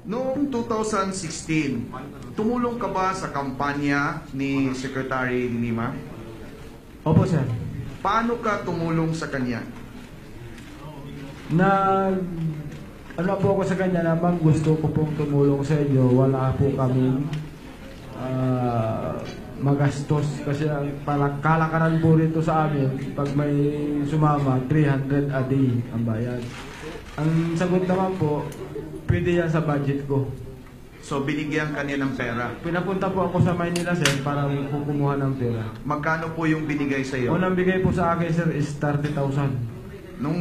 Noong 2016, tumulong ka ba sa kampanya ni Secretary de Lima? Opo, sir. Paano ka tumulong sa kanya? Ano po ako sa kanya naman, gusto ko pong tumulong sa inyo. Wala po kaming magastos kasi parang kalakaran po rito sa amin. Pag may sumama, 300 a day ang bayad. Ang sagot naman po, pwede yan sa budget ko. So, binigyan ka niya ng pera. Pinapunta po ako sa Maynila, sir, para kumuha ng pera. Magkano po yung binigay sa iyo? Unang bigay po sa akin, sir, is 30,000. Nung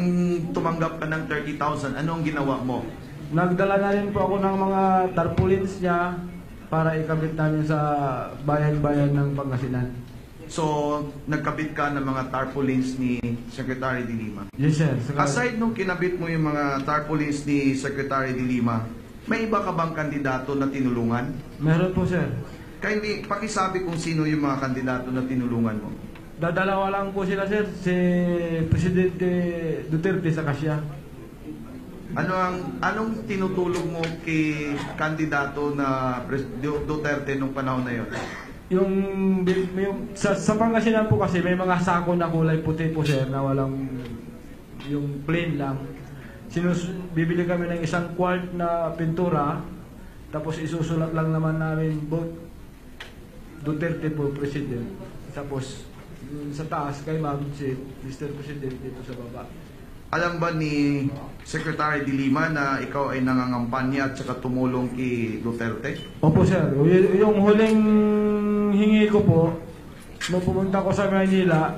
tumanggap ka ng 30,000, ano ang ginawa mo? Nagdala na rin po ako ng mga tarpaulins niya para ikabit namin sa bayan-bayan ng Pangasinan. So, nagkabit ka ng mga tarpaulins ni Secretary de Lima? Yes, sir. Aside nung kinabit mo yung mga tarpaulins ni Secretary de Lima, may iba ka bang kandidato na tinulungan? Meron po, sir. Kaya pakisabi kung sino yung mga kandidato na tinulungan mo. Dadalawa lang po sila, sir. Si Presidente Duterte sa Kasya. Anong tinutulong mo kay kandidato na Duterte nung panahon na yon? Yung sa Pangasinan po kasi may mga sako na kulay puti po, sir, na walang yung plain lang. Bibili kami ng isang quart na pintura, tapos isusulat lang naman namin both Duterte po President. Tapos sa taas kay Ma'am si Mr. President dito sa baba. Alam ba ni Secretary de Lima na ikaw ay nangangampanya at saka tumulong kay Duterte? Opo, sir. Yung huling hingi ko po, nung pumunta ko sa Manila,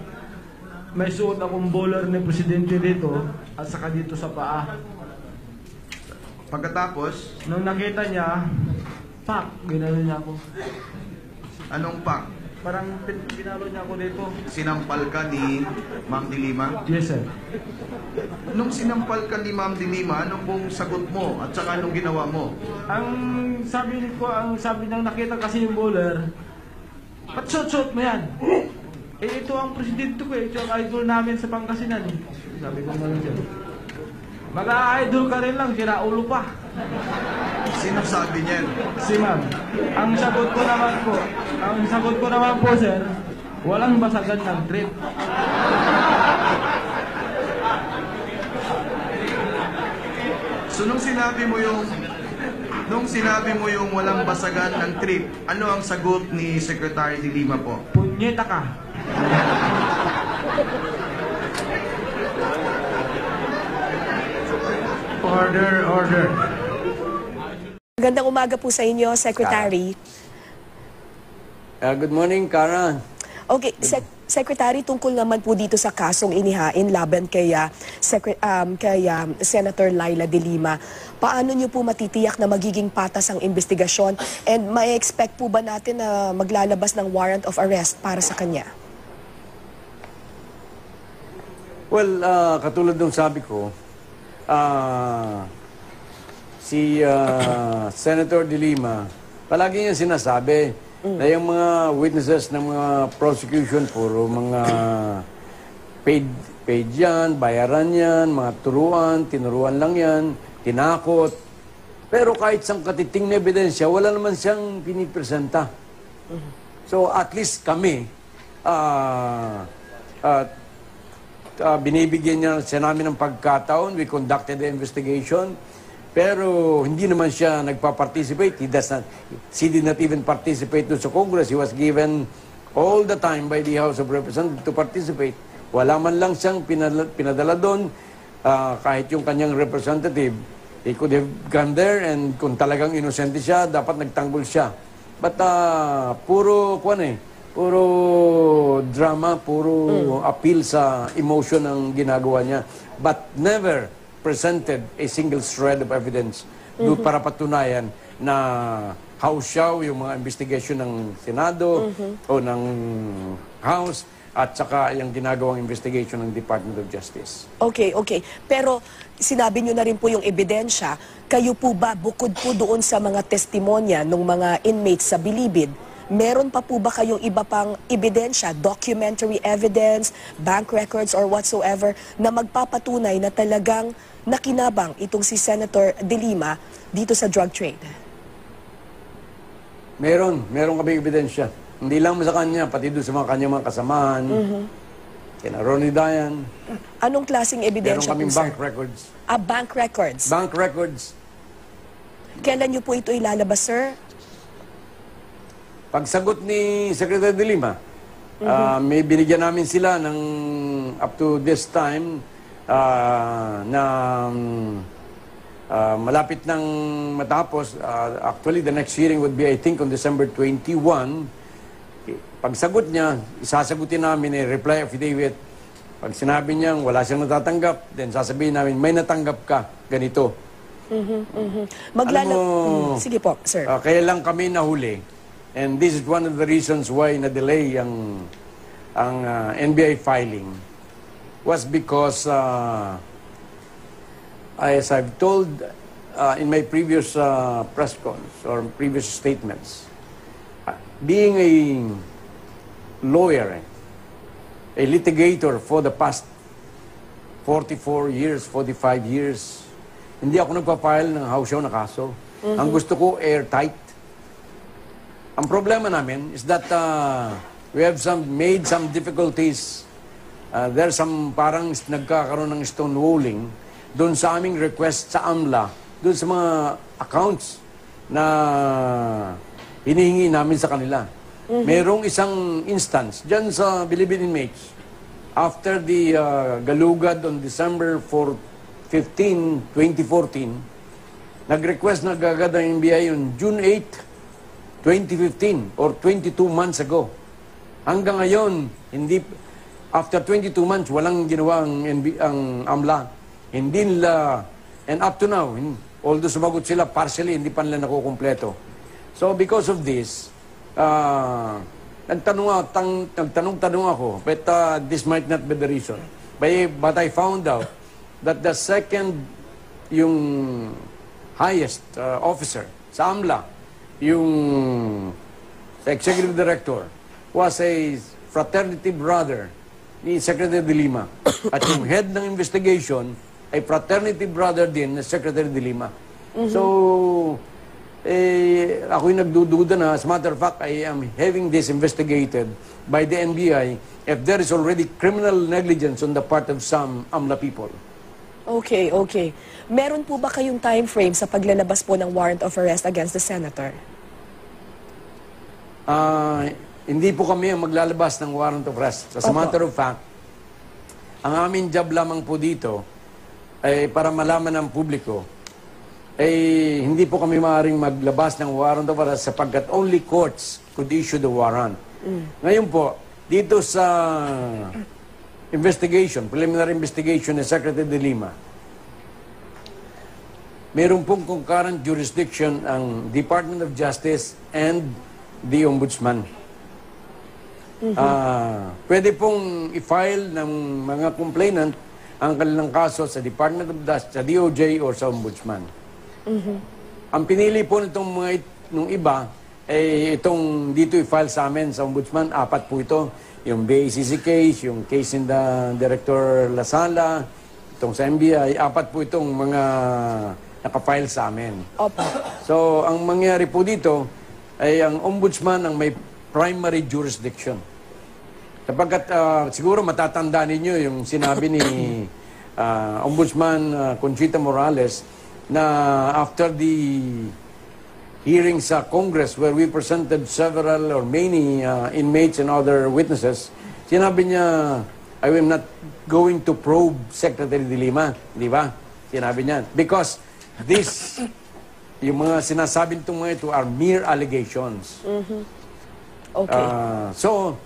may suot akong bowler ni Presidente dito at saka dito sa paa. Pagkatapos, Nung nakita niya, pak, ginano niya ako. anong pak? Parang pinalo niya ako dito. Sinampal ka ni Ma'am de Lima? Yes, sir. Nung sinampal ka ni Ma'am de Lima, ano pong sagot mo at saka anong ginawa mo? Ang sabi niyang nakita kasi yung bowler, ba't shot mo yan? Eh, ito ang presidente ko eh. Ito ang idol namin sa Pangasinan. Sabi ko naman siya. Mag-idol ka rin lang, sinaulo pa. Sino sabi niyan? Si ma'am. Ang sagot ko naman po, sir, walang basagan ng trip. So nung sinabi mo yung walang basagan ng trip, ano ang sagot ni Secretary de Lima po? Punyeta ka. Order. Magandang umaga po sa inyo, Secretary. Good morning, Kara. Okay, Secretary, tungkol naman po dito sa kasong inihain laban kay Senator Laila de Lima. Paano niyo po matitiyak na magiging patas ang investigasyon and may expect po ba natin na maglalabas ng warrant of arrest para sa kanya? Well, katulad ng sabi ko, si Senator de Lima, palagi niya sinasabi na yung mga witnesses ng mga prosecution, puro mga paid yan, bayaran yan, mga tinuruan lang yan, tinakot. Pero kahit sang katiting na ebidensya, wala naman siyang pinipresenta. So at least kami, binibigyan niya namin ng pagkataon. We conducted the investigation. Pero hindi naman siya nagpa-participate. He did not even participate doon sa Congress. He was given all the time by the House of Representatives to participate. Wala man lang siyang pinadala doon. Kahit yung kanyang representative, he could have gone there and kung talagang inosente siya, dapat nagtanggol siya. But puro drama, puro appeal sa emotion ang ginagawa niya. But never presented a single shred of evidence para patunayan na hausyaw yung mga investigation ng Senado o ng House at saka yung ginagawang investigation ng Department of Justice. Okay. Pero sinabi niyo na rin po yung ebidensya. Kayo po ba, bukod po doon sa mga testimonya ng mga inmates sa Bilibid, meron pa po ba kayong iba pang ebidensya, documentary evidence, bank records or whatsoever na magpapatunay na talagang nakinabang itong si Senator De Lima dito sa drug trade? Meron kami ebidensya. Hindi lang sa kanya, pati doon sa mga kanyang mga kasamahan. Kina Ronnie Dayan. Anong klaseng Meron ebidensya po, kaming sir? bank records. Bank records. Bank records. Kailan niyo po ito ilalabas, sir? Pagsagot ni Secretary De Lima, may binigyan namin sila ng up to this time na malapit nang matapos. Actually, the next hearing would be, I think, on December 21. Pagsagot niya, isasagutin namin reply affidavit. Pag sinabi niya wala siyang natatanggap, then sasabihin namin, may natanggap ka, ganito. Alam mo, Sige po, sir. kaya lang kami nahuli. And this is one of the reasons why na-delay ang NBI filing was because as I've told in my previous press cons or previous statements, being a lawyer, a litigator for the past 44 years, 45 years, hindi ako nagpa-file ng house show na kaso. Ang gusto ko, airtight. Ang problema namin is that we have made some difficulties. There's some parang nagkakaroon ng stonewalling doon sa aming request sa AMLA, doon sa mga accounts na hinihingi namin sa kanila. Merong isang instance dyan sa Bilibid inmates. After the galugad on December 15, 2014, nag-request na gagad ang NBI on June 8, 2015 or 22 months ago. Hanggang ngayon, after 22 months, walang ginawa ang AMLA. Hindi nila, and up to now, although sumagot sila partially, hindi pa nila nakukumpleto. So because of this, nagtanong ako, but this might not be the reason. But I found out that the second, yung highest officer sa AMLA, yung sa executive director, was a fraternity brother ni Secretary De Lima. At yung head ng investigation ay fraternity brother din ni Secretary De Lima. So, ako'y nagdududa na. As a matter of fact, I am having this investigated by the NBI if there is already criminal negligence on the part of some AMLA people. Okay. Meron po ba kayong time frame sa paglalabas po ng warrant of arrest against the senator? Hindi po kami ang maglalabas ng warrant of arrest. As a matter of fact, ang aming job lamang po dito ay para malaman ng publiko, hindi po kami maaaring maglabas ng warrant of arrest sapagkat only courts could issue the warrant. Ngayon po, dito sa preliminary investigation ni Secretary De Lima, meron pong concurrent jurisdiction ang Department of Justice and the Ombudsman. Pwede pong i-file ng mga complainant ang kanilang kaso sa Department of Justice, sa DOJ or sa Ombudsman. Ang pinili po nung iba, itong dito i-file sa amin sa Ombudsman, 4 po ito. Yung BACC case, yung case in the Director Lasala, itong sa NBI, 4 po itong mga naka-file sa amin. Opo. So, ang mangyari po dito ay ang Ombudsman ang may primary jurisdiction. Sapagkat siguro matatanda ninyo yung sinabi ni Ombudsman Conchita Morales na after the hearing sa Congress where we presented several or many inmates and other witnesses, sinabi niya, I am not going to probe Secretary De Lima. Di ba? Sinabi niya. Because yung mga sinasabi nitong mga ito are mere allegations. Okay. So,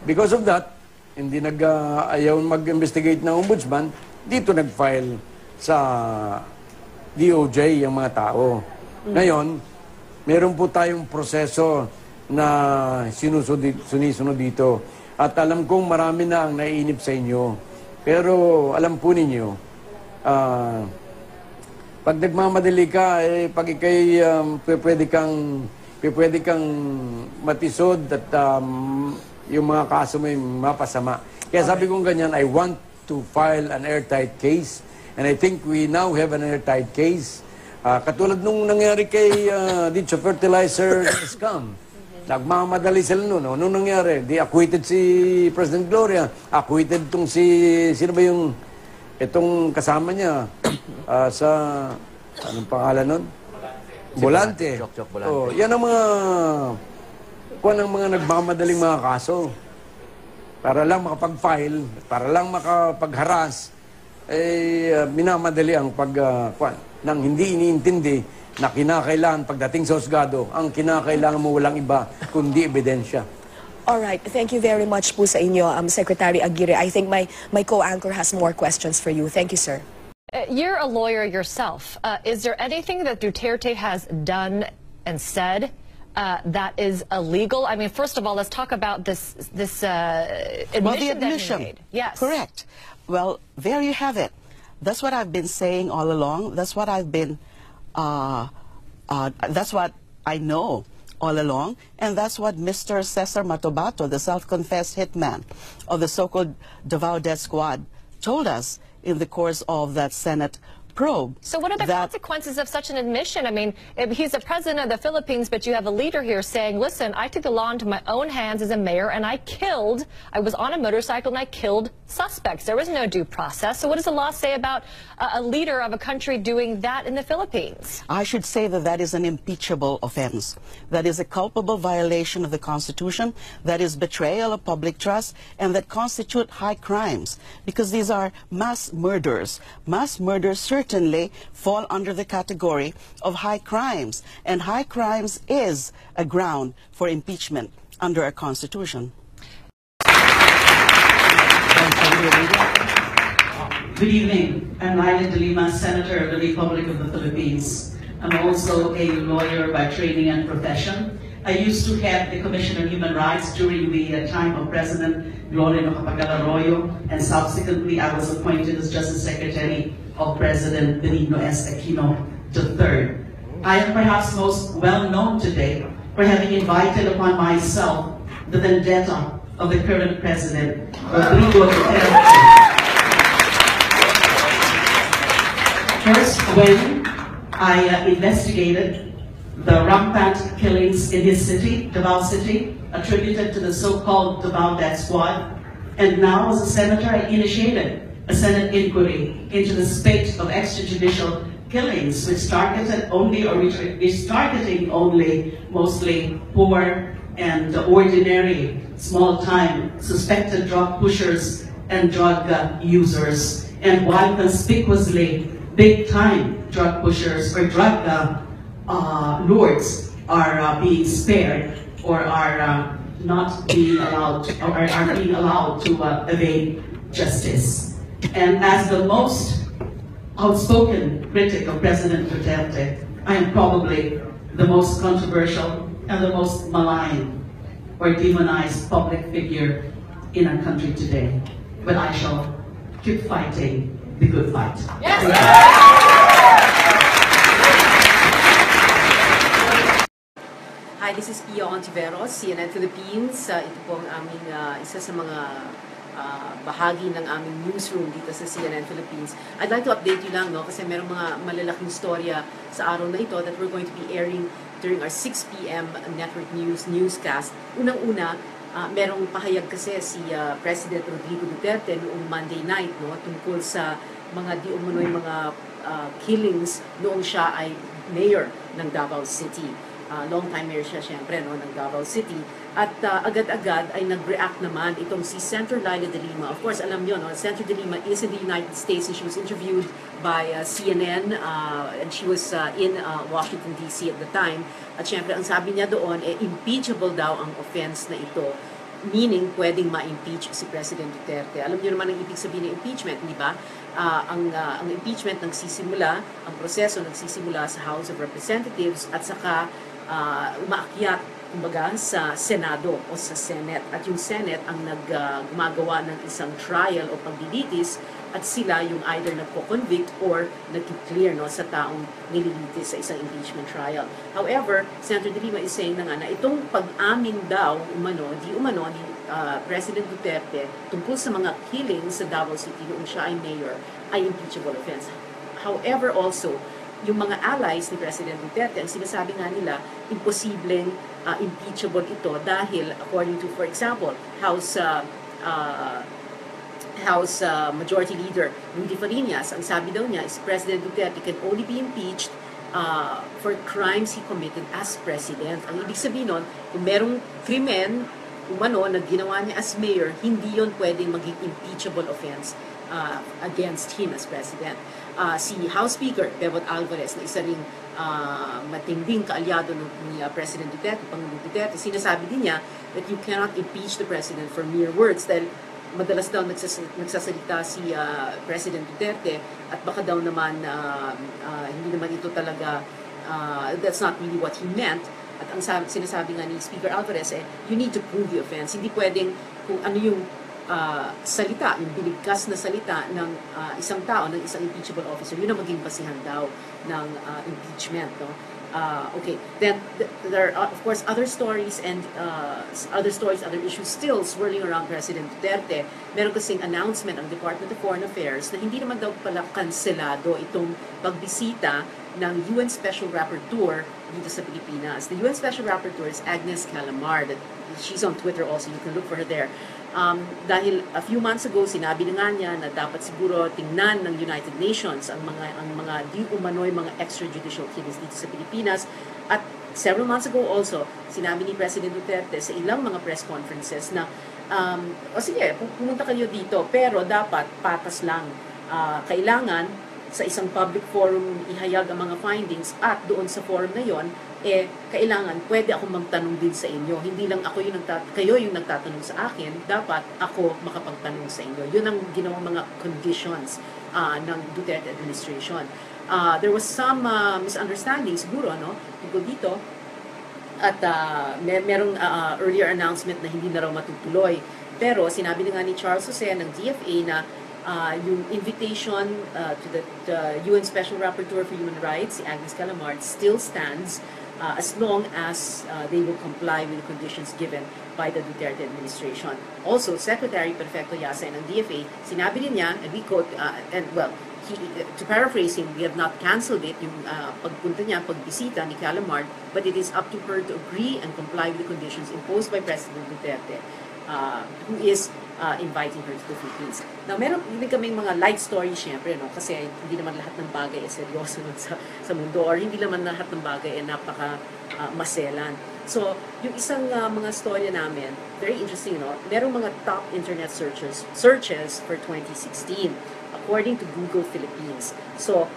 because of that, hindi ayaw mag-investigate ng Ombudsman, dito nag-file sa DOJ yung mga tao. Ngayon, meron po tayong proseso na sinisunod dito. At alam kong marami na ang naiinip sa inyo. Pero alam po ninyo, pag nagmamadali ka, pag ikay pwede kang pwede kang matisod at yung mga kaso may mapasama. Kaya sabi kong ganyan, I want to file an airtight case. And I think we now have an airtight case. Katulad nung nangyari kay dito fertilizer scam. Nagmamadali sila noon. Anong nangyari? Di acquitted si President Gloria. Acquitted tong sino ba yung, itong kasama niya sa, anong pangalan nun? Bolante. Bolante. Oh, yan ang mga nagmamadaling mga kaso. Para lang makapag-file, para lang makapag-harass, minamadali ang nang hindi iniintindi na kinakailangan pagdating sa husgado, ang kinakailangan mo walang iba kundi ebidensya. All right. Thank you very much po sa inyo, Secretary Aguirre. I think my co-anchor has more questions for you. Thank you, sir. You're a lawyer yourself. Is there anything that Duterte has done and said that is illegal? I mean, first of all, let's talk about this admission, well, the admission. that he made. Yes. Correct. Well, there you have it. That's what I've been saying all along. That's what I've been, that's what I know all along. And that's what Mr. Cesar Matobato, the self-confessed hitman of the so-called Davao Death Squad, told us in the course of that Senate probe. So what are the consequences of such an admission? I mean, he's the president of the Philippines, but you have a leader here saying, listen, I took the law into my own hands as a mayor, and I was on a motorcycle and I killed suspects. There was no due process. So what does the law say about a leader of a country doing that in the Philippines? I should say that that is an impeachable offense. That is a culpable violation of the Constitution. That is betrayal of public trust, and that constitute high crimes, because these are mass murders. Mass murders certainly fall under the category of high crimes, and high crimes is a ground for impeachment under our Constitution. Good evening. I'm Laila de Lima, Senator of the Republic of the Philippines. I'm also a lawyer by training and profession. I used to head the Commission on Human Rights during the time of President Gloria Macapagal-Arroyo, and subsequently I was appointed as Justice Secretary of President Benigno S. Aquino III. I am perhaps most well known today for having invited upon myself the vendetta of the current President, Rodrigo Duterte. First, when I investigated the rampant killings in his city, Davao City, attributed to the so-called Davao Death Squad, and now as a senator, I initiated a Senate inquiry into the spate of extrajudicial killings, which targeted only, or which is targeting only, mostly poor and ordinary, small-time suspected drug pushers and drug users. And while conspicuously big-time drug pushers or drug lords are being spared or are not being allowed, or are being allowed to evade justice. And as the most outspoken critic of President Duterte, I am probably the most controversial and the most maligned or demonized public figure in our country today. But I shall keep fighting the good fight. Yes. Hi, this is Pia Ontiveros, CNN Philippines. Ito po ang aming isa sa mga bahagi ng aming newsroom dito sa CNN Philippines. I'd like to update you lang, no, kasi merong mga malalaking storya sa araw na ito that we're going to be airing during our 6 p.m. network newscast. Unang-una, merong pahayag kasi si President Rodrigo Duterte noong Monday night, no, tungkol sa mga di umano'y mga killings noong siya ay mayor ng Davao City. Long time mayor siya siyempre, no, ng Davao City. At agad-agad ay nag-react naman itong si Senator Laila de Lima. Of course, alam niyo, no, Senator de Lima is in the United States and she was interviewed by CNN and she was in Washington, D.C. at the time. At siyempre, ang sabi niya doon, impeachable daw ang offense na ito. Meaning, pwedeng ma-impeach si President Duterte. Alam niyo naman ang ibig sabihin ng impeachment, di ba? Ang impeachment nagsisimula, ang proseso nagsisimula sa House of Representatives at saka umaakyat kumbaga sa Senado o sa Senate. At yung Senate ang gumagawa ng isang trial o paglilitis at sila yung either nagko-convict or nag-clear sa taong nililitis sa isang impeachment trial. However, Senator De Lima is saying na itong pag-amin daw di umano ni President Duterte tungkol sa mga killings sa Davao City noong siya ay mayor ay impeachable offense. However, also, yung mga allies ni President Duterte, ang sinasabi nga nila, imposibleng impeachable ito dahil according to, for example, House Majority Leader Rudy Fariñas, ang sabi daw niya is President Duterte can only be impeached for crimes he committed as President. Ang ibig sabihin nun, kung merong krimen umano na ginawa niya as mayor, hindi yon pwedeng maging impeachable offense against him as President. Si House Speaker Bebot Alvarez, na isa ring matinding kaalyado ni President Duterte, Pangulong Duterte, sinasabi din niya that you cannot impeach the President for mere words dahil madalas daw nagsasalita si President Duterte at baka daw naman hindi naman ito talaga, that's not really what he meant. At ang sinasabi nga ni Speaker Alvarez, you need to prove the offense. Hindi pwedeng kung ano yung salita, yung binigkas na salita ng isang tao, ng isang impeachable officer, yun ang maging basihan daw ng impeachment. No? Okay, then there are of course other stories, other issues still swirling around President Duterte. Meron kasing announcement ng Department of Foreign Affairs na hindi naman daw pala kanselado itong pagbisita ng UN Special Rapporteur dito sa Pilipinas. The UN Special Rapporteur is Agnes Calamard. She's on Twitter also, you can look for her there. Dahil a few months ago, sinabi na nga niya na dapat siguro tingnan ng United Nations ang mga di umano'y mga extrajudicial killings dito sa Pilipinas. At several months ago also, sinabi ni President Duterte sa ilang mga press conferences na sige, pumunta kayo dito, pero dapat patas lang. Kailangan sa isang public forum ihayag ang mga findings at doon sa forum na yon, kailangan pwede akong magtanong din sa inyo. Hindi lang ako kayo yung nagtatanong sa akin, dapat ako makapagtanong sa inyo. Yun ang ginawang mga conditions ng Duterte administration. There was some misunderstanding siguro, tungkol dito. At merong earlier announcement na hindi na raw matutuloy. Pero sinabi na nga ni Charles Jose ng DFA na yung invitation to the UN Special Rapporteur for Human Rights, si Agnes Calamard, still stands as long as they will comply with the conditions given by the Duterte administration. Also, Secretary Perfecto Yasay ng DFA, sinabi din niya, and we quote, to paraphrase him, we have not canceled it, yung pagpunta niya, pagbisita ni Calamard, but it is up to her to agree and comply with the conditions imposed by President Duterte, who is inviting her to the Philippines. Now, meron din kaming mga light stories, syempre, kasi hindi naman lahat ng bagay ay seryoso sa mundo, or hindi naman lahat ng bagay ay napaka-maselan. So, yung isang mga storya namin, very interesting, merong mga top internet searches for 2016, according to Google Philippines. So,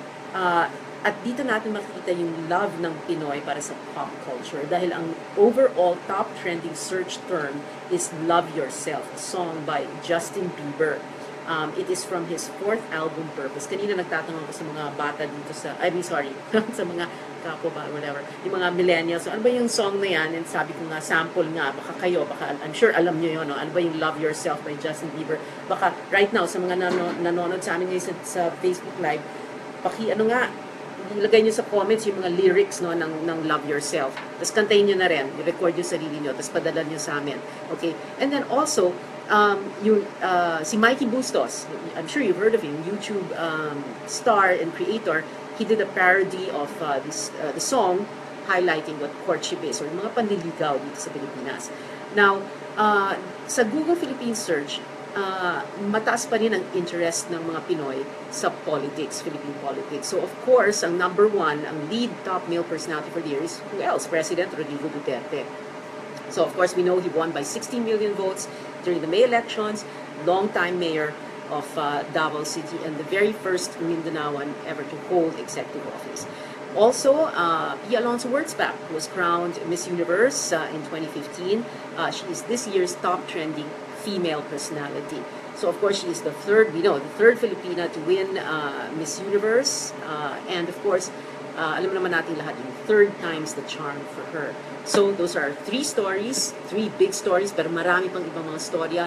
at dito natin makikita yung love ng Pinoy para sa pop culture dahil ang overall top trending search term is Love Yourself, a song by Justin Bieber. It is from his 4th album, Purpose. Kanina nagtatanong ko sa mga bata dito sa sa mga kapo ba, whatever, yung mga millennials. So, ano ba yung song na yan? And sabi ko nga, sample nga, baka I'm sure alam nyo yun, ano ba yung Love Yourself by Justin Bieber? Baka right now, sa mga nanonood sa amin ngayon sa Facebook Live, ilagay nyo sa comments yung mga lyrics ng Love Yourself. Tapos kantayin nyo na rin, i-record yung sarili nyo, tapos padala nyo sa amin. Okay? And then also, si Mikey Bustos, I'm sure you've heard of him, YouTube star and creator, he did a parody of the song highlighting what courtship is, or mga panliligaw dito sa Pilipinas. Now, sa Google Philippines search, mataas pa rin ang interest ng mga Pinoy sa politics, Philippine politics. So of course, ang number one, ang lead top male personality for the year is who else? President Rodrigo Duterte. So of course, we know he won by 16 million votes during the May elections, longtime mayor of Davao City and the very first Mindanaoan ever to hold executive office. Also, Pia Alonso Wurzbach was crowned Miss Universe in 2015. She is this year's top trending female personality. So of course, she is the third Filipina to win Miss Universe. And of course, alam naman natin lahat, yung third time's the charm for her. So those are 3 stories, 3 big stories, pero marami pang ibang mga storya.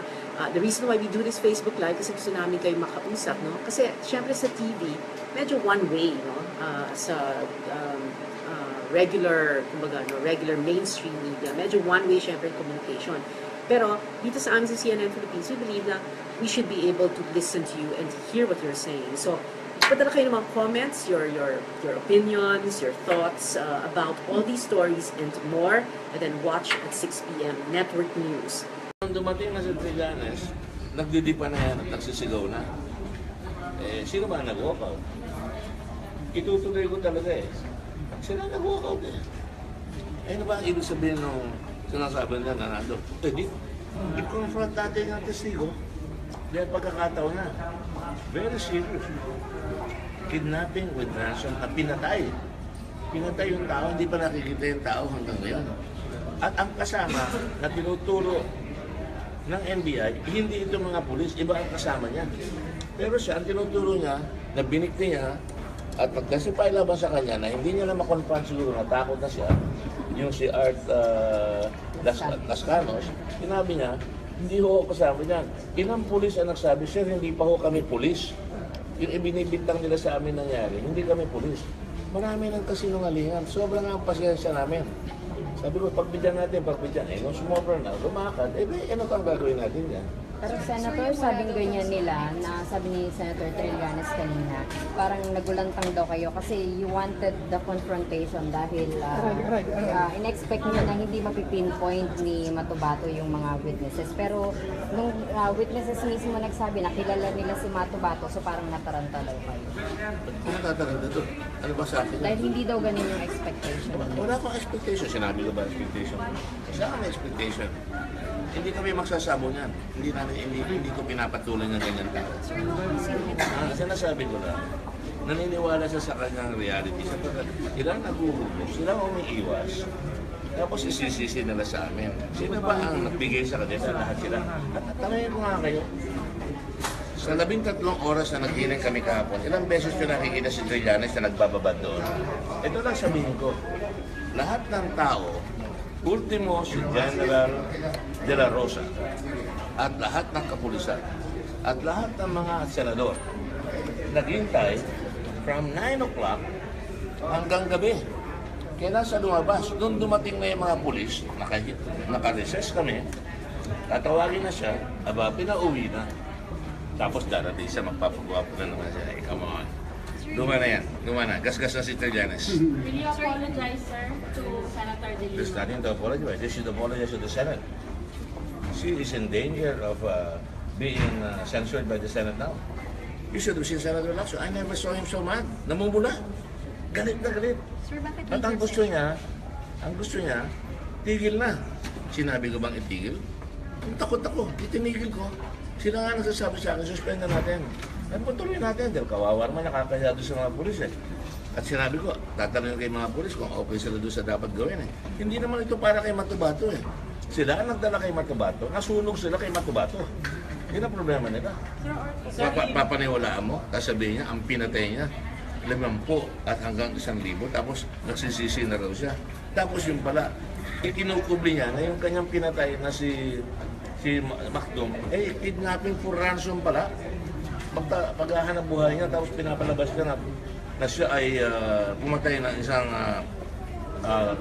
The reason why we do this Facebook Live, kasi gusto namin kayo makausap, no? Kasi syempre sa TV, medyo one way, no? Sa regular, kumbaga, no, regular mainstream media, medyo one way syempre communication. Pero dito sa amin sa CNN Philippines, we believe na we should be able to listen to you and hear what you're saying. So, padala kayo ng mga comments, your opinions, your thoughts about all these stories and more, and then watch at 6 p.m. Network News. Nung dumating na sa Trillanes, nagdidipa na yan at nagsisigaw na. Sino ba nag-walkout? Itutuloy ko talaga Sila nag-walkout Ano ba ang ibig sabihin nung sinasabi nila na nandun? I-confront natin ang testigo. Dahil pagkakataon na. Very serious. Kidnapping with ransom na pinatay. Pinatay yung tao, hindi pa nakikita yung tao hanggang ngayon. At ang kasama na tinuturo ng NBI, hindi ito mga pulis, iba ang kasama niya. Pero siya, ang tinuturo niya, na binikti niya, at pag-testify laban sa kanya na hindi niya na makonfront siguro, natakot na siya, yung si Art Lascanos, sinabi niya, hindi ho kasama niyan. Ilang pulis ang nagsabi, sir, hindi pa ho kami pulis. Yung ibinibintang nila sa amin nangyari, hindi kami pulis. Marami ng kasinungalingan. Sobrang ang pasensya namin. Sabi ko, pagbigyan natin, nung sumobra na, lumakad, ano kang gagawin natin yan? Pero Senator, sabing ganyan nila, na sabi ni Senator Trillanes kanina, parang nagulantang daw kayo kasi you wanted the confrontation dahil in-expect niyo na hindi mapipinpoint ni Matubato yung mga witnesses. Pero nung witnesses mismo nagsabi na kilala nila si Matubato, so parang nataranta daw kayo. Ano nataranta doon? Ano ba sa akin? Dahil hindi daw ganun yung expectation. Wala akong expectation. Sinabi ko ba expectation? Isa kami expectation. Hindi kami magsasabo niyan. Hindi ko pinapatuloy ng ganyan tao. Sinasabi ko lang, naniniwala siya sa kanyang reality. Sapagkat ilang naguhulog, sila umiiwas. Tapos isisisi nila sa amin. Sino ba ang nagbigay sa kanila? Lahat sila. At tanongin ko nga kayo, sa 13 oras na naghiling kami kahapon, ilang beses ko nakikita si Trillanes na nagbababad doon. Ito lang sabihin ko, lahat ng tao, ultimo si General De La Rosa at lahat ng kapulisan at lahat ng mga senador naghintay from 9 o'clock hanggang gabi. Kaya nasa lumabas, nung dumating na yung mga pulis, naka-recess kami, tatawagin na siya, pinauwi na. Tapos darating siya, magpapagwapo na naman siya. Hey, come on. Luma na yan. Luma na. Gas-gas na si Trillanes. Will you apologize, sir, to Senator De Lima? There's nothing to apologize. They should apologize to the Senate. She is in danger of being censored by the Senate now. You should have seen Senator Lacson. I never saw him so mad. Namumula. Galit na galit. Sir, bakit at ang gusto niya, tigil na. Sinabi ko bang itigil? Takot ako. Itinigil ko. Sila nga nagsasabi sa akin, suspend na natin. Patuloy natin, dahil kawawa naman nakakaya doon sa mga pulis At sinabi ko, tatanungin kay mga pulis kung okay sila doon sa dapat gawin Hindi naman ito para kay Matubato Sila ang nagdala kay Matubato, nasunog sila kay Matubato. Yun ang problema nila. Papaniwalaan mo, sasabihin niya, ang pinatay niya, 50 at hanggang 1,000, tapos nagsisisi na raw siya. Tapos yung pala, ikinukubli niya na yung kanyang pinatay na si Macdom, kidnapping for ransom pala. Paghahanap buhay niya, tapos pinapalabas niya na siya ay pumatay ng isang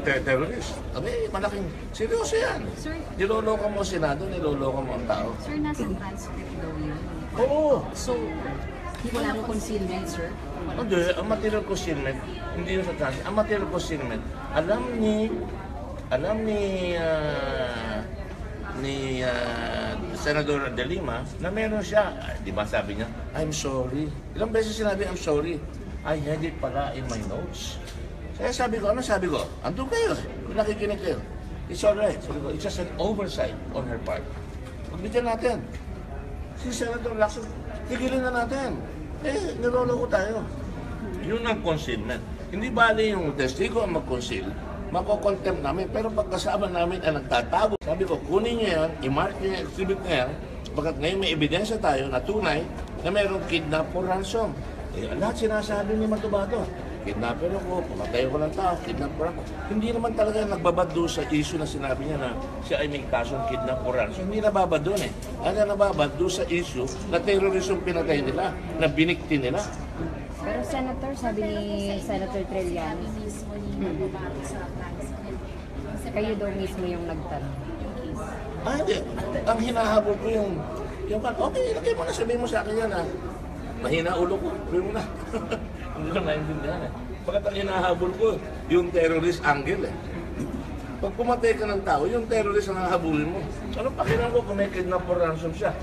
terrorist. Malaking, seryoso yan. Sir, Niloloko mo ang Senado, niloloko mo ang tao. Sir, nasa transcript daw yun. Oo. So, wala ko concealment, sir? Hindi, ang material concealment, hindi yung sa transcript. Ang material concealment, alam ni Senador De Lima na meron siya, di ba sabi niya, I'm sorry. Ilang beses sinabi, I'm sorry. I had it pala in my notes. Kaya sabi ko, ano sabi ko? Andun kayo, kung nakikinig kayo. It's alright. Sabi ko, it's just an oversight on her part. Pagbigyan natin. Si Senator Lacson, tigilin na natin. Niloloko tayo. Yun ang concealment. Hindi bali yung testigo ang mag-conceal. Mako-contempt namin, pero pagkasama namin ay nagtatago. Sabi ko, kunin niyo yan, i-mark niyo yung exhibit na yan, pagkat ngayon may ebidensya tayo na tunay na mayroong kidnap for ransom. Lahat sinasabi ni Matubato. kidnapper ako, pumatay ko ng tao, kidnapper ako. Hindi naman talaga nagbabad doon sa issue na sinabi niya na siya ay may kasong kidnap or ransom. Hindi nababad doon eh. Ang nababad doon sa issue na terrorism pinatay nila, na binikti nila. Pero Senator, sabi ni Senator Trillanes, Mismo ni Mababago sa transcript. kayo daw mismo yung nagtanong. Hindi. Ang hinahabol ko yung okay, ilagay mo na, sabihin mo sa akin yan mahina ulo ko, sabihin mo na. Hindi ko naintindihan eh. Bakit ang hinahabol ko, yung terrorist angle eh. Pag pumatay ka ng tao, yung terrorist ang hahabulin mo. Ano pakilang ko kung may kidnap or ransom siya?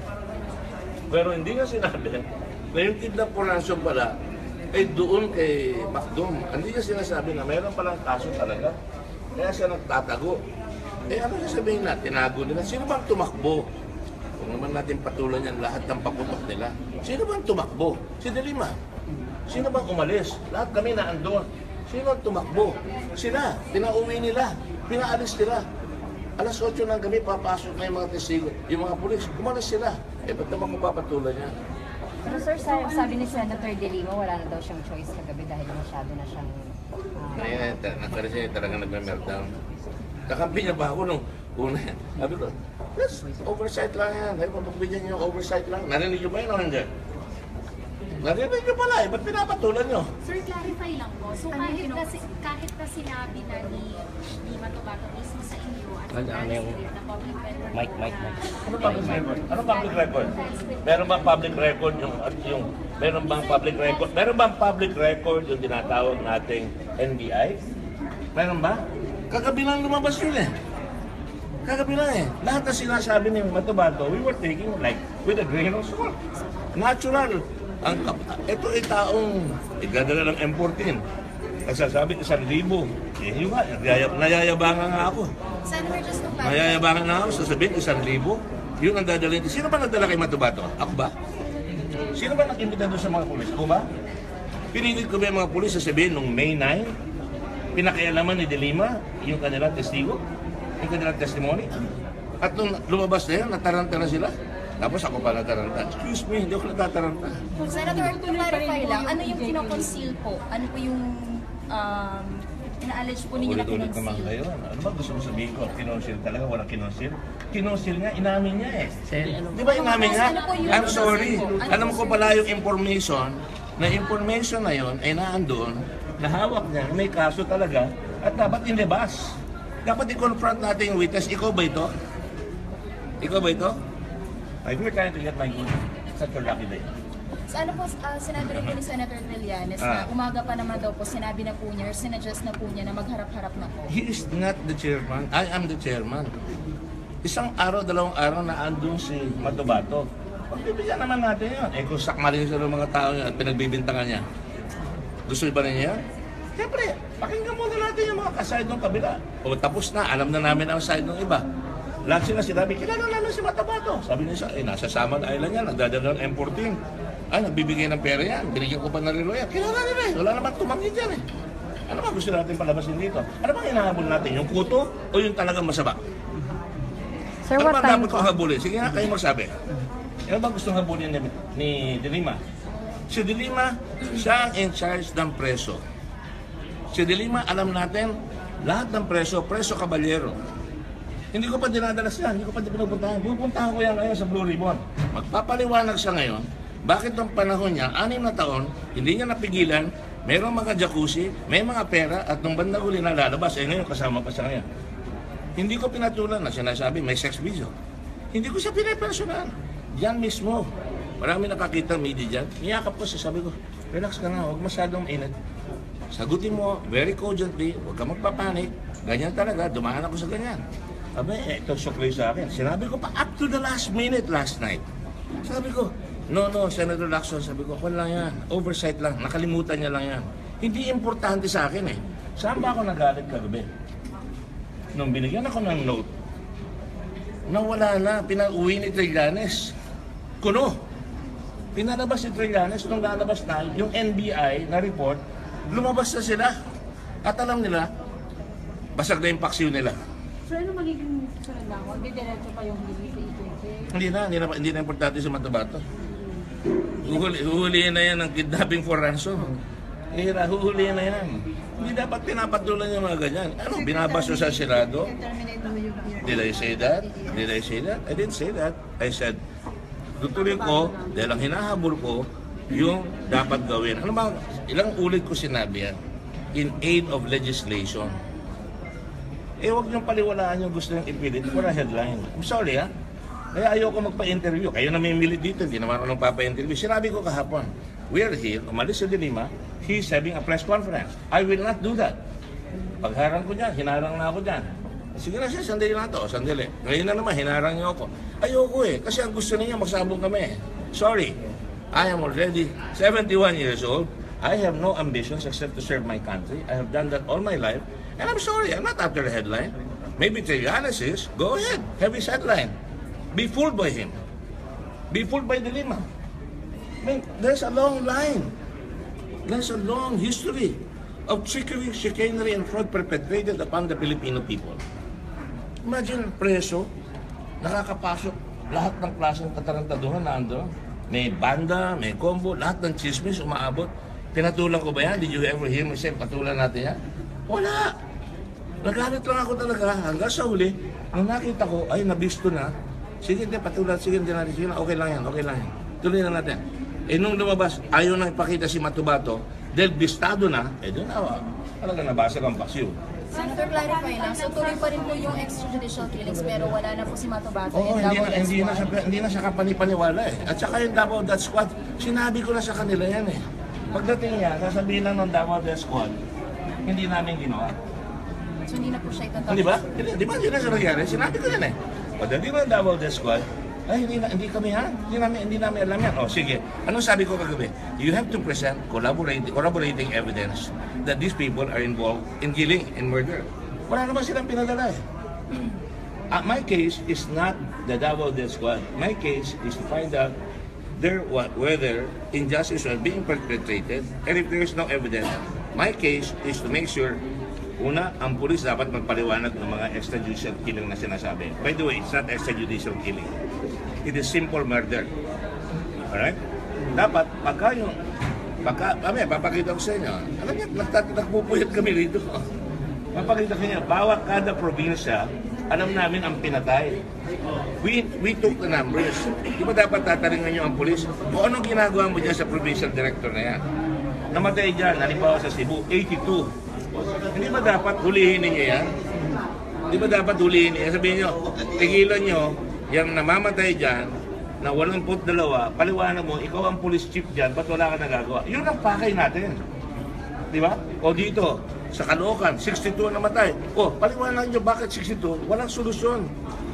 Pero hindi nga sinabi na yung kidnap or ransom pala ay doon kay Macdom. Hindi niya sinasabi na mayroon palang kaso talaga. Kaya siya nagtatago. Ano sasabihin na? Tinago nila. Sino bang tumakbo? Kung naman natin patuloy yan lahat ng paputok nila. Sino bang tumakbo? Si De Lima. Sino bang umalis? Lahat kami na andon. Sino ang tumakbo? Sila. Pinauwi nila. Pinaalis nila. Alas 8 ng gabi, papasok na yung mga testigo. Yung mga pulis, umalis sila. Ba't naman kung papatuloy niya? Pero sir, sabi ni Senator De Lima, wala na daw siyang choice kagabi dahil masyado na siyang... Nakarisya talaga nagme-meltdown. Kakampi niya ba ako nung una? Sabi ko, oversight lang yan. Dahil pagbigyan niyo oversight lang. Narinig niyo ba yun o hindi? Narinig niyo pala ba't pinapatulan niyo? Sir, clarify lang po. So kahit na sinabi na ni Mababago mismo sa inyo at sa transcript na public record. Mike. Ano public record? Ano public record? Meron bang public record meron bang public record? Meron bang public record yung tinatawag nating NBI? Meron ba? Kagabi lang lumabas yun eh. Kagabi lang eh. Lahat na sinasabi ni Mababago, we were taking like with a grain of salt. Natural. Ito ay taong igdadala ng M14. Nagsasabi 1,000. Yung nga, nayayabangan nga ako. Senator, just to clarify. Nayayabangan nga ako, sasabihin 1,000. Yun ang dadalhin. Sino ba nagdala kay Mababago? Ako ba? Sino ba nag-imbita doon sa mga pulis? Ako ba? Pinilit ko ba yung mga pulis sasabihin nung May 9, pinakialaman ni De Lima yung kanilang testigo, yung kanilang testimony. At nung lumabas na yan, nataranta na sila. Tapos ako pa nataranta. Excuse me, hindi ako natataranta. Senator, to clarify lang, ano yung kinoconceal po? Ano po yung ina-allege po ninyo na Ulit-ulit naman kayo. Ano ba gusto mo sabihin ko? Kinonsil talaga? Walang kinonsil? Kinonsil nga, inamin niya eh. Di ba inamin niya? I'm sorry. Alam ko pala yung information na yun ay naandun, na hawak niya, may kaso talaga, at dapat inilabas. Dapat i-confront natin yung witness. Ikaw ba ito? Ikaw ba ito? We're trying to get my good. Such a lucky day. So ano po, sinabi rin po ni Senator Trillanes na umaga pa naman daw po, sinabi na po niya, sinadjust na po niya na magharap-harap na po. He is not the chairman. I am the chairman. Isang araw, 2 araw na andun si Mababago. Pagbibigyan naman natin yun. Kung sakmalin siya ng mga tao niya at pinagbibintangan niya. Gusto ba niya yan? Siyempre, pakinggan muna natin yung mga kaside ng kabila. O tapos na, alam na namin ang side ng iba. Lahat sila sinabi, kilala namin si Mababago. Sabi niya, nasa Saman Island yan, nagdadala ng M14. Nagbibigay ng pera yan, binigyan ko pa ng relo yan. Kilala nila eh, wala naman tumanggi dyan eh. Ano ba gusto natin palabasin dito? Ano bang hinahabol natin? Yung kuto o yung talagang masama? Sir, ano what ba time dapat po? kong habulin? Sige nga, kayo magsabi. Ano ba gustong habulin ni De Lima? Si De Lima, siya ang in charge ng preso. Si De Lima, alam natin, lahat ng preso kabalyero. Hindi ko pa dinadala siya, hindi ko pa pinupuntahan. Pupuntahan ko yan ngayon sa Blue Ribbon. Magpapaliwanag siya ngayon, bakit ng panahon niya, 6 na taon, hindi niya napigilan, mayroong mga jacuzzi, may mga pera, at nung bandang huli na lalabas, ngayon kasama pa siya ngayon. Hindi ko pinatulan na sinasabi, may sex video. Hindi ko siya pinapersonal. Diyan mismo. Marami nakakita media dyan. Niyakap ko siya, sabi ko, relax ka na, huwag masyadong mainit. Sagutin mo, very cogently, huwag ka magpapanik. Ganyan talaga, dumaan ako sa ganyan. Sabi, ito sukli sa akin. Sinabi ko pa, up to the last minute last night. Sabi ko, no, Senator Lacson, sabi ko, kung lang yan, oversight lang, nakalimutan niya lang yan. Hindi importante sa akin eh. Saan ba ako nagalit kagabi? Nung binigyan ako ng note, nawala na, pinauwi ni Trillanes. Kuno. Pinalabas si Trillanes, nung lalabas na, yung NBI na report, lumabas na sila. At alam nila, basag na yung paksiw nila. So ano magiging sunod lang? Huwag diretso pa yung Hindi na importante sa Mababago. Huhulihin na yan ng kidnapping for ransom. Huhulihin na yan. Hindi dapat pinapatulan yung mga ganyan. Ano, binabaso sa Senado? Did I say that? Did I say that? I didn't say that. I said, tutuloy ko, dahil ang hinahabol ko, yung dapat gawin. Ano ba, ilang ulit ko sinabi yan? In aid of legislation. Huwag niyong paliwalaan yung gusto niyong ipilit for a headline. I'm sorry, ha? Kaya ayoko magpa-interview. Kayo na may milit dito, hindi naman ako nagpapa-interview. Sinabi ko kahapon, we are here, umalis sa Dilima, he's having a press conference. I will not do that. Pagharang ko dyan, hinarang na ako dyan. Sige na siya, sandali na to, sandali. Ngayon na naman, hinarang niyo ako. Ayoko kasi ang gusto niya, magsabong kami. Sorry, I am already 71 years old. I have no ambitions except to serve my country. I have done that all my life. And I'm sorry, I'm not after the headline. Maybe Trillanes is, go ahead, have his headline. Be fooled by him. Be fooled by Dilima. I mean, there's a long line. There's a long history of trickery, chicanery, and fraud perpetrated upon the Filipino people. Imagine, preso, nakakapasok lahat ng klaseng katarantaduhan na ando. May banda, may combo, lahat ng chismis umaabot. Pinatulan ko ba yan? Did you ever hear me say, patulan natin yan? Wala. Nagalit lang ako talaga hanggang sa huli. Nung nakita ko, ay, nabisto na. Sige, patulan, sige, okay lang yan, okay lang yan. Tuloy na natin. Nung lumabas, ayaw nang ipakita si Matubato, dahil bistado na, doon awa. Talaga nabasag ang paksiw. Senator, clarify lang. So tuloy pa rin po yung extrajudicial killings pero wala na po si Matubato. Oo, hindi na siya kapanipaniwala At saka yung Davao Death Squad, sinabi ko na sa kanila yan Pagdating niya, sasabihin lang ng Davao Death Squad, hindi namin ginawa. So hindi na po siya itatapos. Di ba? Di ba hindi na siya nangyari? Sinabi ko yan Pagdating ng Davao Death Squad, ay, hindi kami hindi namin alam yan. Sige. Anong sabi ko kagabi? You have to present corroborating evidence that these people are involved in killing and murder. Wala naman silang pinadala My case is not the Davao Death Squad. My case is to find out whether injustice was being perpetrated, and if there is no evidence, my case is to make sure, una, ang pulis dapat magpaliwanag ng mga extrajudicial killing na sinasabi. By the way, it's not extrajudicial killing. It is simple murder. Alright? Dapat, papakita ko sa inyo. Alam niyo, nagpupuyat kami rito. Papakita ko niyo, bawat kada probinsya, alam namin ang pinatay. We took the numbers. Di ba dapat tataringan niyo ang pulis? Kung anong ginagawa mo dyan sa provincial director na yan? Namatay dyan, halimbawa sa Cebu, 82. Hindi ba dapat hulihin niyo yan? Hindi ba dapat hulihin niyo? Sabihin niyo, tigilan niyo, yung namamatay dyan, na 82, paliwanag mo, ikaw ang police chief dyan, ba't wala ka nagagawa? Yun ang pakay natin. Di ba? O dito, sa Caloocan, 62 namatay. O, paliwanag nyo bakit 62? Walang solusyon.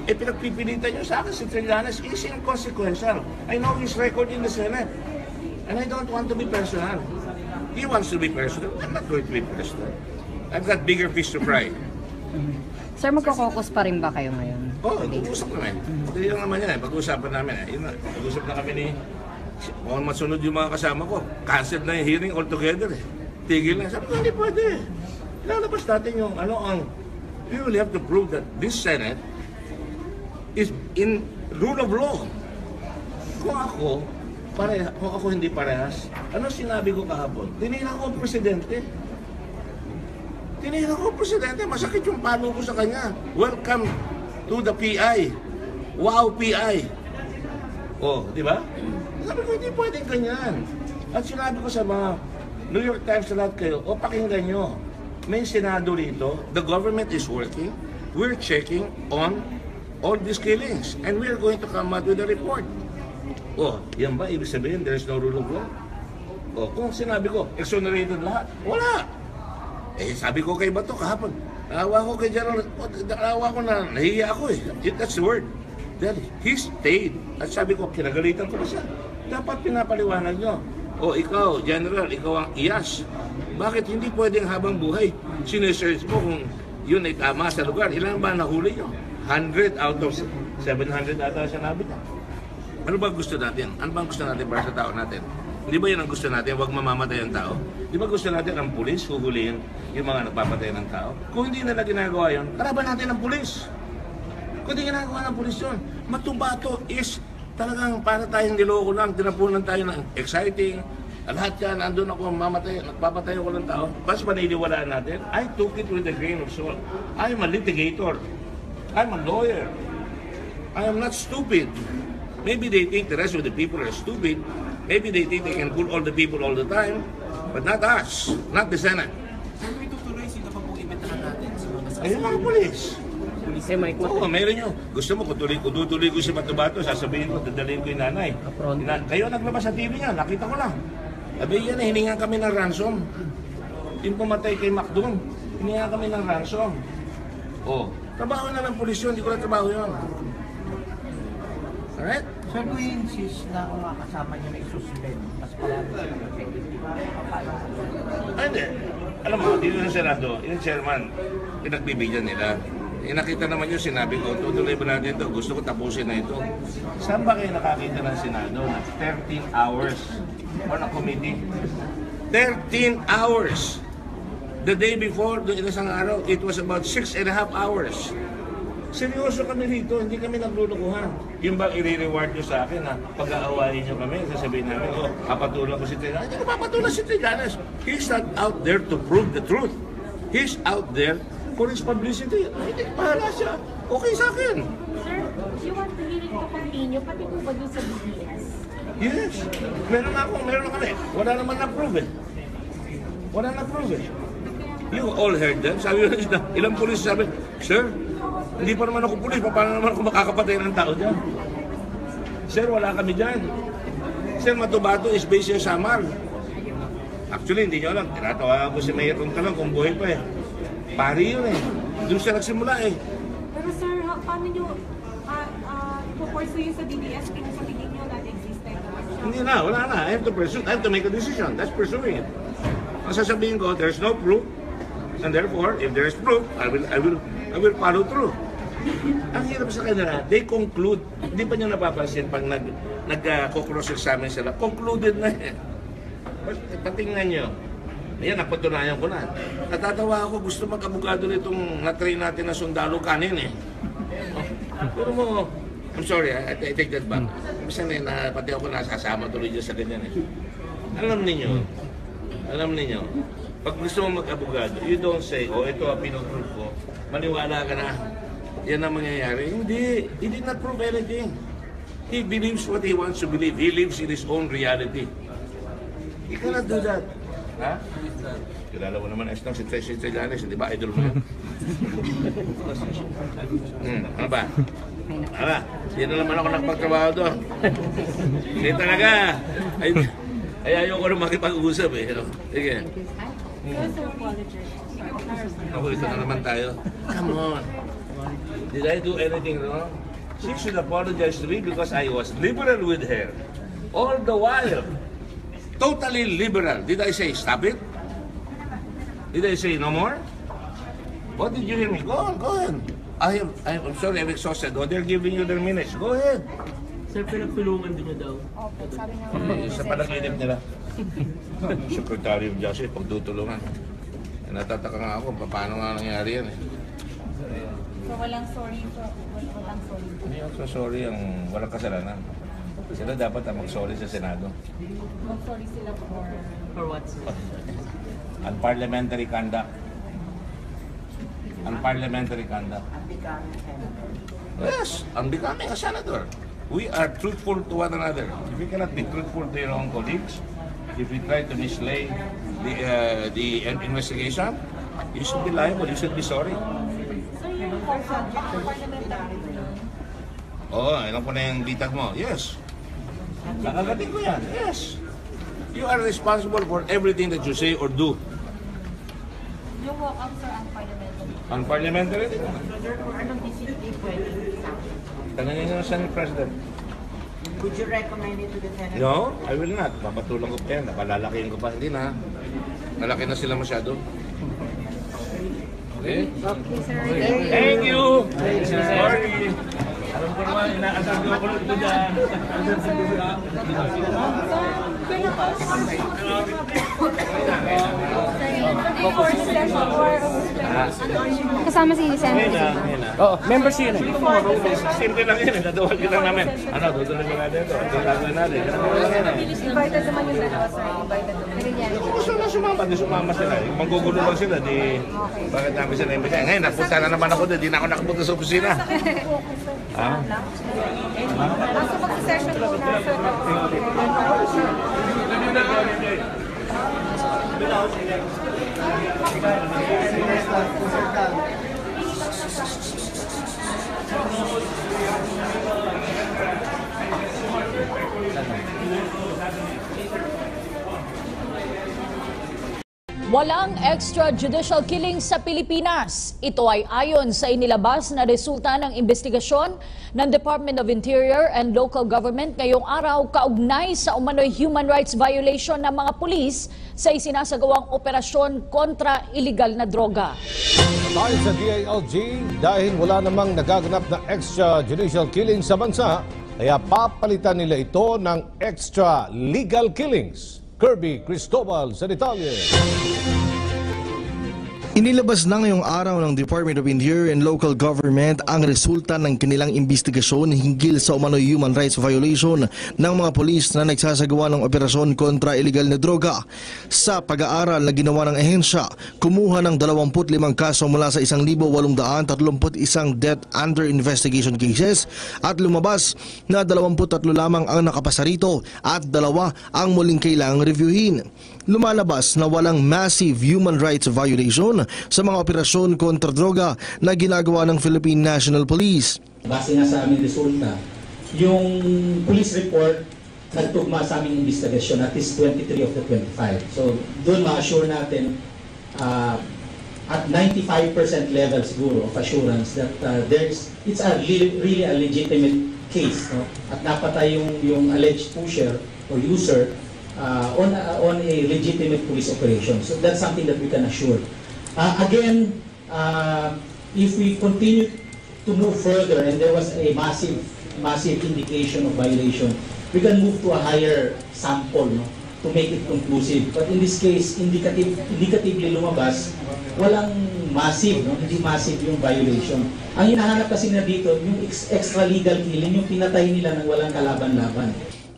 Pinagpipilitan nyo sa akin si Trillanes, easy and consequential. I know his record in the Senate. And I don't want to be personal. He wants to be personal. I'm not going to be personal. I've got bigger fish to fry. Sir, magkakokos pa rin ba kayo ngayon? Pag-usap namin. Hindi lang naman yan Pag-usapan namin Pag-usap na kami ni... Kung masunod yung mga kasama ko, cancel na yung hearing altogether Tigil na. Sabi ko, hindi pwede. Lalabas natin yung we will have to prove that this Senate is in rule of law. Kung ako hindi parehas, ano sinabi ko kahapon? Tinira ko ang presidente. Masakit yung palo ko sa kanya. Welcome to the PI. Wow, PI. Di ba? Sabi ko, hindi pwedeng ganyan. At sinabi ko sa mga New York Times na lahat kayo, pakinggan nyo. May Senado rito, the government is working, we're checking on all these killings, and we're going to come out with a report. Yan ba? Ibig sabihin, there is no rule of law? Kung sinabi ko, exonerated lahat, wala. Sabi ko kay Bato kahapon, naawa ko kay General, naawa ko na, nahiya ako That's the word. Then, he stayed. At sabi ko, kinagalitan ko na siya. Dapat pinapaliwanag nyo. Ikaw, General, ikaw ang IAS. Bakit hindi pwedeng habang buhay sinesearch mo kung yun ay tama sa lugar? Ilan ba nahuli nyo? 100 out of 700 ata siya nabit. Ano ba gusto natin? Ano ba gusto natin para sa tao natin? Hindi ba yan ang gusto natin? Huwag mamamatay ang tao. Di ba gusto natin ang pulis huhulihin yung mga nagpapatay ng tao? Kung hindi nila ginagawa yun, karaban natin ang pulis. Kung hindi ginagawa ng pulis yun, Matubato is talagang para tayong niloko lang, tinapunan tayo ng exciting, Lahat yan, andun ako, mamatay, nagpapatay ako ng tao. Mas paniniwalaan natin, I took it with a grain of salt. I am a litigator. I'm a lawyer. I am not stupid. Maybe they think the rest of the people are stupid. Maybe they think they can fool all the people all the time. But not us, not the Senate. Sir, may tutuloy, sino pa pong ibitahan natin sa mga Ayun mga polis. Oo, meron nyo. Gusto mo, kutuloy ko si Matubato, sasabihin ko, dadalhin ko yung nanay. Kayo naglabas sa TV niya, nakita ko lang. Sabi yan, hininga kami ng ransom. Yung pumatay kay Macdon, hininga kami ng ransom. Oh, trabaho na ng pulis yun, hindi ko na trabaho yun. Alright? Sir, do you insist na kung kasama niyo na isuspend? Mas marami Ay, hindi. Alam mo, dito sa Senado, yung chairman, pinagbibigyan nila. Nakita naman yung sinabi ko, tutuloy ba natin ito? Gusto ko tapusin na ito. Saan ba kayo nakakita ng Senado na 13 hours on a committee? 13 hours! The day before, doon isang araw, it was about 6.5 hours. Seryoso kami rito, hindi kami naglulukuhan. Yung bang i-reward nyo sa akin na pag-aawain nyo kami, sasabihin namin, oh, papatulan ko si Trillanes. Hindi ko papatulan si Trillanes. He's not out there to prove the truth. He's out there for his publicity. Hindi, bahala siya. Okay sa akin. Sir, you want the hearing to continue, pati po ba dun sa BDS? Yes. Meron na kami. Wala naman na-prove eh. Wala na-prove eh. You all heard them. Sabi ko, ilang pulis sabi, Sir, hindi pa naman ako pulis, paano naman ako makakapatay ng tao dyan? Sir, wala kami dyan. Sir, Matubato is based in Samar. Actually, hindi nyo alam. Tinatawagan ko si Mayor Roncalan kung buhay pa eh. Pari yun eh. Doon siya nagsimula eh. Pero sir, paano nyo ipo-pursue yun sa DDS kung sa tingin nyo non-existent? Hindi na, wala na. I have to pursue. I have to make a decision. That's pursuing it. Ang sasabihin ko, there's no proof. And therefore, if there is proof, I will follow through. Ang hirap sa kanila, they conclude. Hindi pa nyo napapansin pag nag-cross-examine sila. Concluded na eh. Patingnan nyo. Ayan, napatunayan ko na. Natatawa ako, gusto mag-abogado nitong na-train natin na sundalo kanin eh. Pero mo, I'm sorry, I take that back. Minsan eh, pati ako nasasama tuloy dyan sa ganyan eh. Alam ninyo, pag gusto mo mag-abogado, you don't say, oh, ito ang pinoprove ko, maniwala ka na, yan ang mangyayari. Hindi, he did not prove anything. He believes what he wants to believe. He lives in his own reality. He cannot do that. Ha? Kilala mo naman, Estong, si Trillanes, di ba? Idol mo yun. Ano ba? Ala, hindi na naman ako nakapagtrabaho doon. Hindi talaga. Ay ayaw ko na makipag-usap eh. Sige. Ako, ito na naman tayo. Come on. Did I do anything wrong? She should apologize to me because I was liberal with her. All the while. Totally liberal. Did I say stop it? Did I say no more? What did you hear me? Go on, go ahead. I'm sorry, I'm exhausted. Oh, they're giving you their minutes. Go ahead. Sir, pinagtulungan din niyo daw. Sa panaginip nila. Secretary of Justice, pagtutulungan. Natataka nga ako kung paano nga nangyari yan eh. So walang sorry po? Walang sorry po? Hindi ako sorry ang walang kasalanan. Sila dapat ang mag-sorry sa Senado. Mag-sorry sila for what? Unparliamentary conduct. Unparliamentary conduct. Yes, unbecoming a senator. We are truthful to one another. If you cannot be truthful to your own colleagues, if you try to mislay the investigation, you should be liable. You should be sorry. So yung parliamentary Oo, ilan po na yung bitag mo? Yes. Nakagating ko yan. Yes. You are responsible for everything that you say or do. yung walk-ups are unparliamentary. Unparliamentary din. Anong discipline pwede sa Tanangin nyo sa Senate President. Would you recommend it to the Senate? No, I will not. Papatulang ko pa yan. Napalalakihin ko pa. Hindi na. Malaki na sila masyado. Okay? Okay, sir. Thank you! Sorry! Kasama si Senator. Oo, members yun. Simple lang yun. Dadawal kita namin. Ano, tutuloy mo natin ito. Ito lang natin. Invited naman yung dalawa, sir. Invited naman. Gusto na sumama. Di sumama sila. Manggugulo lang sila. Di, bakit namin sila imbita? Ngayon, napunta na naman ako doon. Di na ako nakapunta sa opisina. Nasa mag-session po na, sir. Walang extrajudicial killing sa Pilipinas. Ito ay ayon sa inilabas na resulta ng investigasyon ng Department of Interior and Local Government ngayong araw kaugnay sa umano'y human rights violation ng mga pulis sa isinasagawang operasyon kontra iligal na droga. Dahil sa DILG, dahil wala namang nagaganap na extrajudicial killing sa bansa, kaya papalitan nila ito ng extra legal killings. Kirby Cristobal sa detalye. Inilabas na ngayong araw ng Department of Interior and Local Government ang resulta ng kanilang investigasyon hinggil sa umano'y human rights violation ng mga pulis na nagsasagawa ng operasyon kontra iligal na droga. Sa pag-aaral na ginawa ng ahensya, kumuha ng 25 kaso mula sa 1,831 death under investigation cases at lumabas na 23 lamang ang nakapasa rito at 2 ang muling kailangang reviewin. Lumalabas na walang massive human rights violation sa mga operasyon kontra droga na ginagawa ng Philippine National Police. Base nga sa aming resulta, yung police report nagtugma sa aming investigasyon at least 23 of the 25. So doon ma-assure natin at 95% level siguro of assurance that it's a really a legitimate case, no? At napatay yung alleged pusher or user on a legitimate police operation. So that's something that we can assure. Again, if we continue to move further and there was a massive indication of violation, we can move to a higher sample, no, to make it conclusive. But in this case, indicatively lumabas, walang massive, no, hindi massive yung violation. Ang hinahanap kasi na dito, yung extra legal killing, yung pinatay nila ng walang kalaban-laban.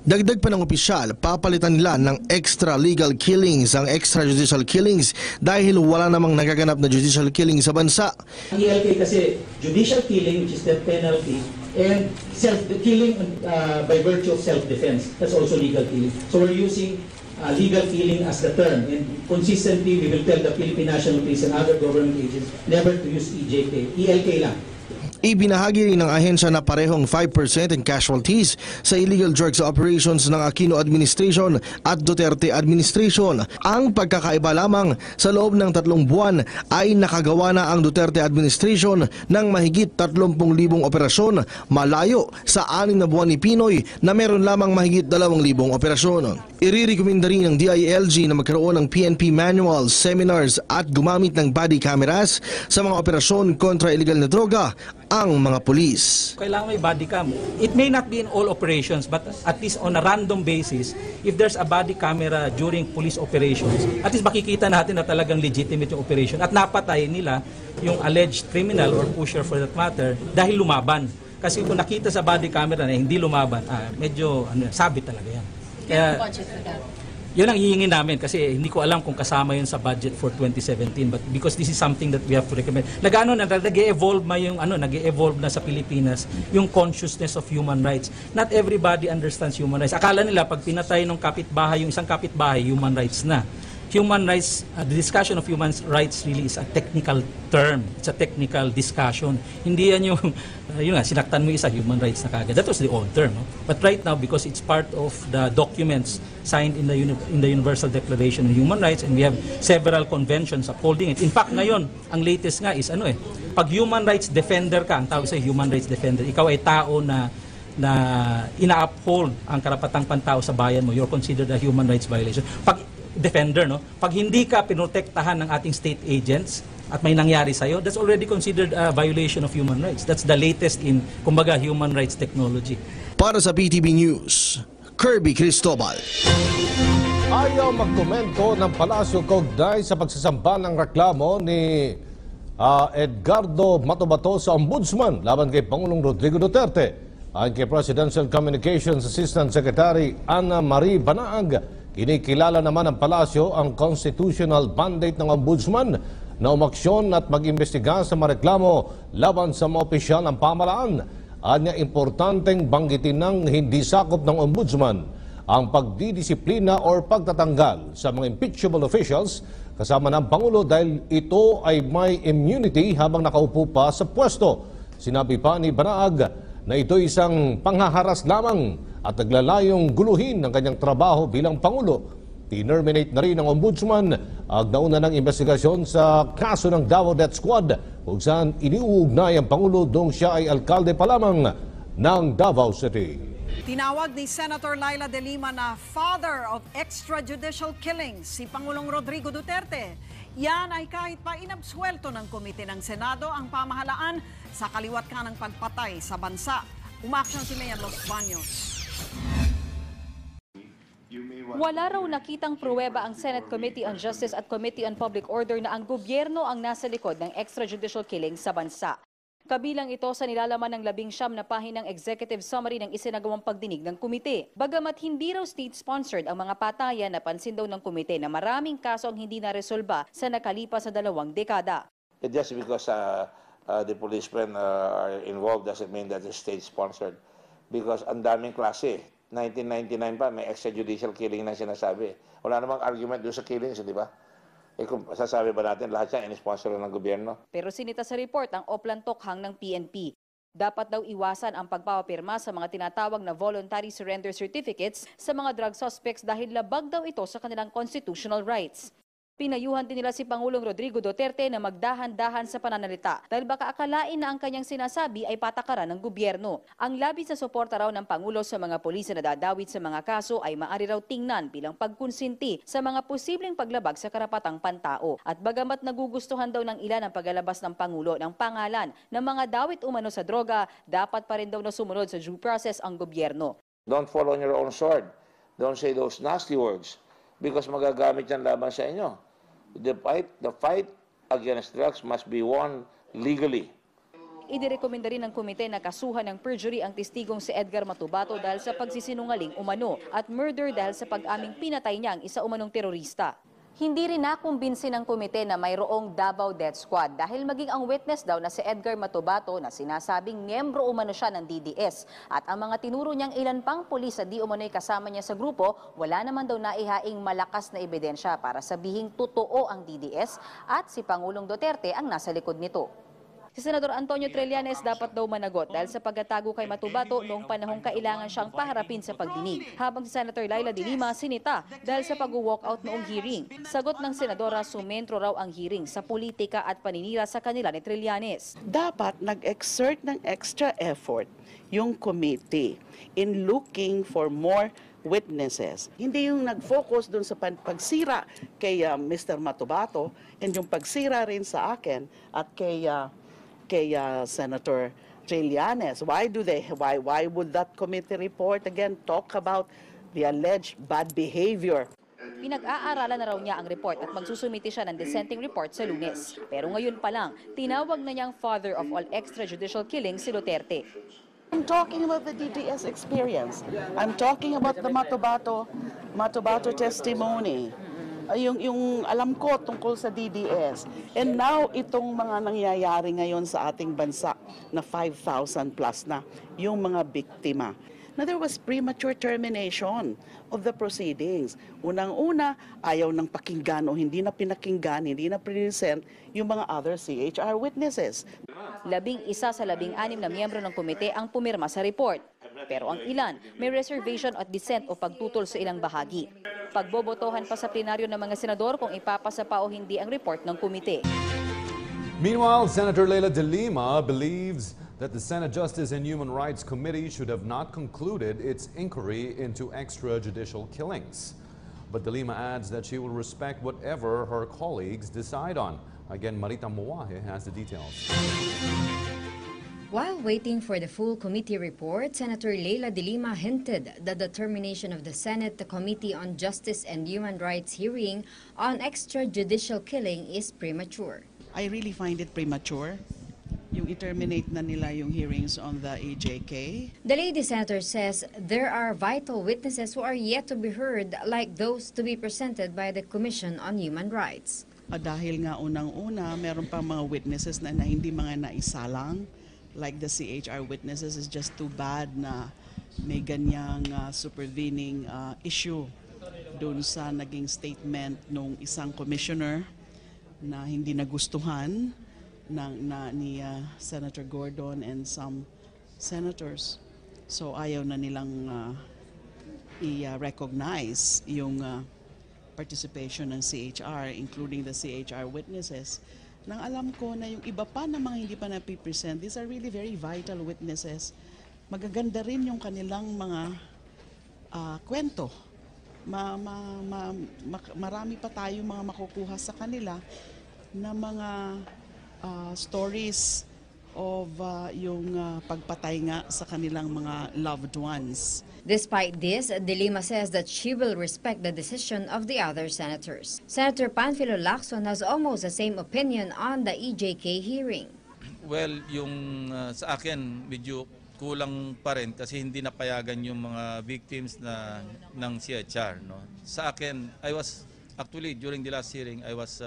Dagdag pa ng opisyal, papalitan nila ng extra legal killings ang extrajudicial killings dahil wala namang nagaganap na judicial killing sa bansa. Ang ELK kasi judicial killing, which is death penalty, and self-killing by virtue of self-defense, that's also legal killing. So we're using legal killing as the term, and consistently we will tell the Philippine National Police and other government agencies never to use ELK lang. Ibinahagi rin ng ahensya na parehong 5% in casualties sa illegal drugs operations ng Aquino Administration at Duterte Administration. Ang pagkakaiba lamang, sa loob ng 3 buwan ay nakagawa na ang Duterte Administration ng mahigit 30,000 operasyon, malayo sa 6 na buwan ni Pinoy na meron lamang mahigit 2,000 operasyon. Irirekomenda rin ng DILG na magkaroon ng PNP manuals, seminars at gumamit ng body cameras sa mga operasyon kontra illegal na droga ang mga pulis. Kailangan may body cam. It may not be in all operations, but at least on a random basis, if there's a body camera during police operations, at least makikita natin na talagang legitimate yung operation at napatay nila yung alleged criminal or pusher for that matter dahil lumaban. Kasi kung nakita sa body camera na hindi lumaban, medyo sabit talaga yan. Kaya, yun ang hihingin namin kasi hindi ko alam kung kasama yun sa budget for 2017, but because this is something that we have to recommend. Nag-evolve na sa Pilipinas yung consciousness of human rights. Not everybody understands human rights. Akala nila pag pinatay ng kapitbahay, yung isang kapitbahay, human rights na. Human rights, the discussion of human rights really is a technical term. It's a technical discussion. Hindi yan yung, sinaktan mo isa, human rights na kagad. That was the old term. No? But right now, because it's part of the documents signed in the Universal Declaration of Human Rights, and we have several conventions upholding it. In fact, ngayon, ang latest nga is pag human rights defender ka, ang tawag sa human rights defender, ikaw ay tao na ina-uphold ang karapatang pantao sa bayan mo, you're considered a human rights violation. Pag defender, no? Pag hindi ka pinotektahan ng ating state agents, at may nangyari sa'yo, that's already considered a violation of human rights. That's the latest in, kumbaga, human rights technology. Para sa PTV News, Kirby Cristobal. Ayaw magkomento ng Palasyo kaugnay sa pagsasamba ng reklamo ni Edgardo Matobato sa Ombudsman laban kay Pangulong Rodrigo Duterte. Ayon kay Presidential Communications Assistant Secretary Ana Marie Banaag, kinikilala naman ng Palasyo ang constitutional mandate ng Ombudsman na umaksyon at mag-imbestiga sa mga reklamo laban sa mga opisyal ng pamahalaan. Anya importanteng banggitin ng hindi sakop ng Ombudsman ang pagdidisiplina or pagtatanggal sa mga impeachable officials kasama ng Pangulo dahil ito ay may immunity habang nakaupo pa sa pwesto. Sinabi pa ni Banaag na ito isang panghaharas lamang at naglalayong guluhin ng kanyang trabaho bilang Pangulo. Tinerminate na rin ng Ombudsman ang nauna ng investigasyon sa kaso ng Davao Death Squad kung saan iniuugnay ang Pangulo noong siya ay alkalde pa lamang ng Davao City. Tinawag ni Senator Laila De Lima na father of extrajudicial killings si Pangulong Rodrigo Duterte. Yan ay kahit pa inabsuelto ng komite ng Senado ang pamahalaan sa kaliwat ka ng pagpatay sa bansa. Umaksyon si Leon Los Baños. Wala raw nakitang pruweba ang Senate Committee on Justice at Committee on Public Order na ang gobyerno ang nasa likod ng extrajudicial killing sa bansa. Kabilang ito sa nilalaman ng 19 na pahinang executive summary ng isinagawang pagdinig ng komite. Bagamat hindi raw state-sponsored ang mga patayan, napansin daw ng komite na maraming kaso ang hindi naresolba sa nakalipas na 2 dekada. Just because the policemen are involved doesn't mean that it's state-sponsored. Because ang daming klase. 1999 pa, may extrajudicial killing na sinasabi. Wala namang argument doon sa killings, di ba? Kung sasabi ba natin lahat yan in-sponsor ng gobyerno? Pero sinita sa report ang oplantokhang ng PNP. Dapat daw iwasan ang pagpapapirma sa mga tinatawag na voluntary surrender certificates sa mga drug suspects dahil labag daw ito sa kanilang constitutional rights. Pinayuhan din nila si Pangulong Rodrigo Duterte na magdahan-dahan sa pananalita dahil baka akalain na ang kanyang sinasabi ay patakaran ng gobyerno. Ang labis na suporta raw ng Pangulo sa mga pulis na nadadawit sa mga kaso ay maaari raw tingnan bilang pagkonsinti sa mga posibleng paglabag sa karapatang pantao. At bagamat nagugustuhan daw ng ilan ang paglalabas ng Pangulo ng pangalan ng mga dawit umano sa droga, dapat pa rin daw na sumunod sa due process ang gobyerno. Don't fall on your own sword. Don't say those nasty words because magagamit yan laban sa inyo. The fight against drugs must be won legally. Idirekomenda rin ng komite na kasuhan ng perjury ang testigong si Edgar Matobato dahil sa pagsisinungaling umano at murder dahil sa pag-aming pinatay niya ang isa umanong terorista. Hindi rin nakumbinsi ng komite na mayroong Davao Death Squad dahil maging ang witness daw na si Edgar Matobato na sinasabing miyembro umano siya ng DDS at ang mga tinuro niyang ilan pang pulis na di umano'y kasama niya sa grupo, wala naman daw naihaing malakas na ebidensya para sabihing totoo ang DDS at si Pangulong Duterte ang nasa likod nito. Si Senador Antonio Trillanes dapat daw managot dahil sa pagtatago kay Matobato noong panahong kailangan siyang paharapin sa pagdinig. Habang si Senator Laila De Lima sinita dahil sa pag-walkout noong hearing. Sagot ng Senadora, sumentro raw ang hearing sa politika at paninira sa kanila ni Trillanes. Dapat nag-exert ng extra effort yung committee in looking for more witnesses. Hindi yung nag-focus dun sa pagsira kay Mr. Matobato and yung pagsira rin sa akin at kay Senator Trillanes. Why would that committee report again talk about the alleged bad behavior? Pinag-aaralan na raw niya ang report at magsusumiti siya ng dissenting report sa Lunes. Pero ngayon pa lang, tinawag na niyang father of all extrajudicial killings si Duterte. I'm talking about the DDS experience. I'm talking about the Matobato testimony. Yung alam ko tungkol sa DDS. And now, itong mga nangyayari ngayon sa ating bansa na 5,000 plus na yung mga biktima. Na there was premature termination of the proceedings. Unang-una, ayaw ng pakinggan o hindi na pinakinggan, hindi na present yung mga other CHR witnesses. 11 sa 16 na miyembro ng komite ang pumirma sa report. Pero ang ilan, may reservation at dissent o pagtutol sa ilang bahagi. Pagbobotohan pa sa plenaryo ng mga senador kung ipapasa pa o hindi ang report ng komite. Meanwhile, Senator Laila De Lima believes that the Senate Justice and Human Rights Committee should have not concluded its inquiry into extrajudicial killings. But De Lima adds that she will respect whatever her colleagues decide on. Again, Marita Moahe has the details. While waiting for the full committee report, Senator Leila De Lima hinted that the termination of the Senate Committee on Justice and Human Rights hearing on extrajudicial killing is premature. I really find it premature. Yung i-terminate na nila yung hearings on the EJK. The lady senator says there are vital witnesses who are yet to be heard, like those to be presented by the Commission on Human Rights. Dahil nga unang-una, meron pa mga witnesses na hindi mga naisalang. Like the CHR witnesses, is just too bad na may ganyang supervening issue doon sa naging statement nung isang commissioner na hindi nagustuhan ni Senator Gordon and some senators. So ayaw na nilang i-recognize yung participation ng CHR, including the CHR witnesses. Nang alam ko na yung iba pa na mga hindi pa napipresent, these are really very vital witnesses. Magaganda rin yung kanilang mga kwento. Marami pa tayo mga makukuha sa kanila na mga stories of yung pagpatay nga sa kanilang mga loved ones. Despite this, De Lima says that she will respect the decision of the other senators. Senator Panfilo Lacson has almost the same opinion on the EJK hearing. Well, yung sa akin medyo kulang pa rin kasi hindi napayagan yung mga victims ng CHR. No? Sa akin, actually during the last hearing, I was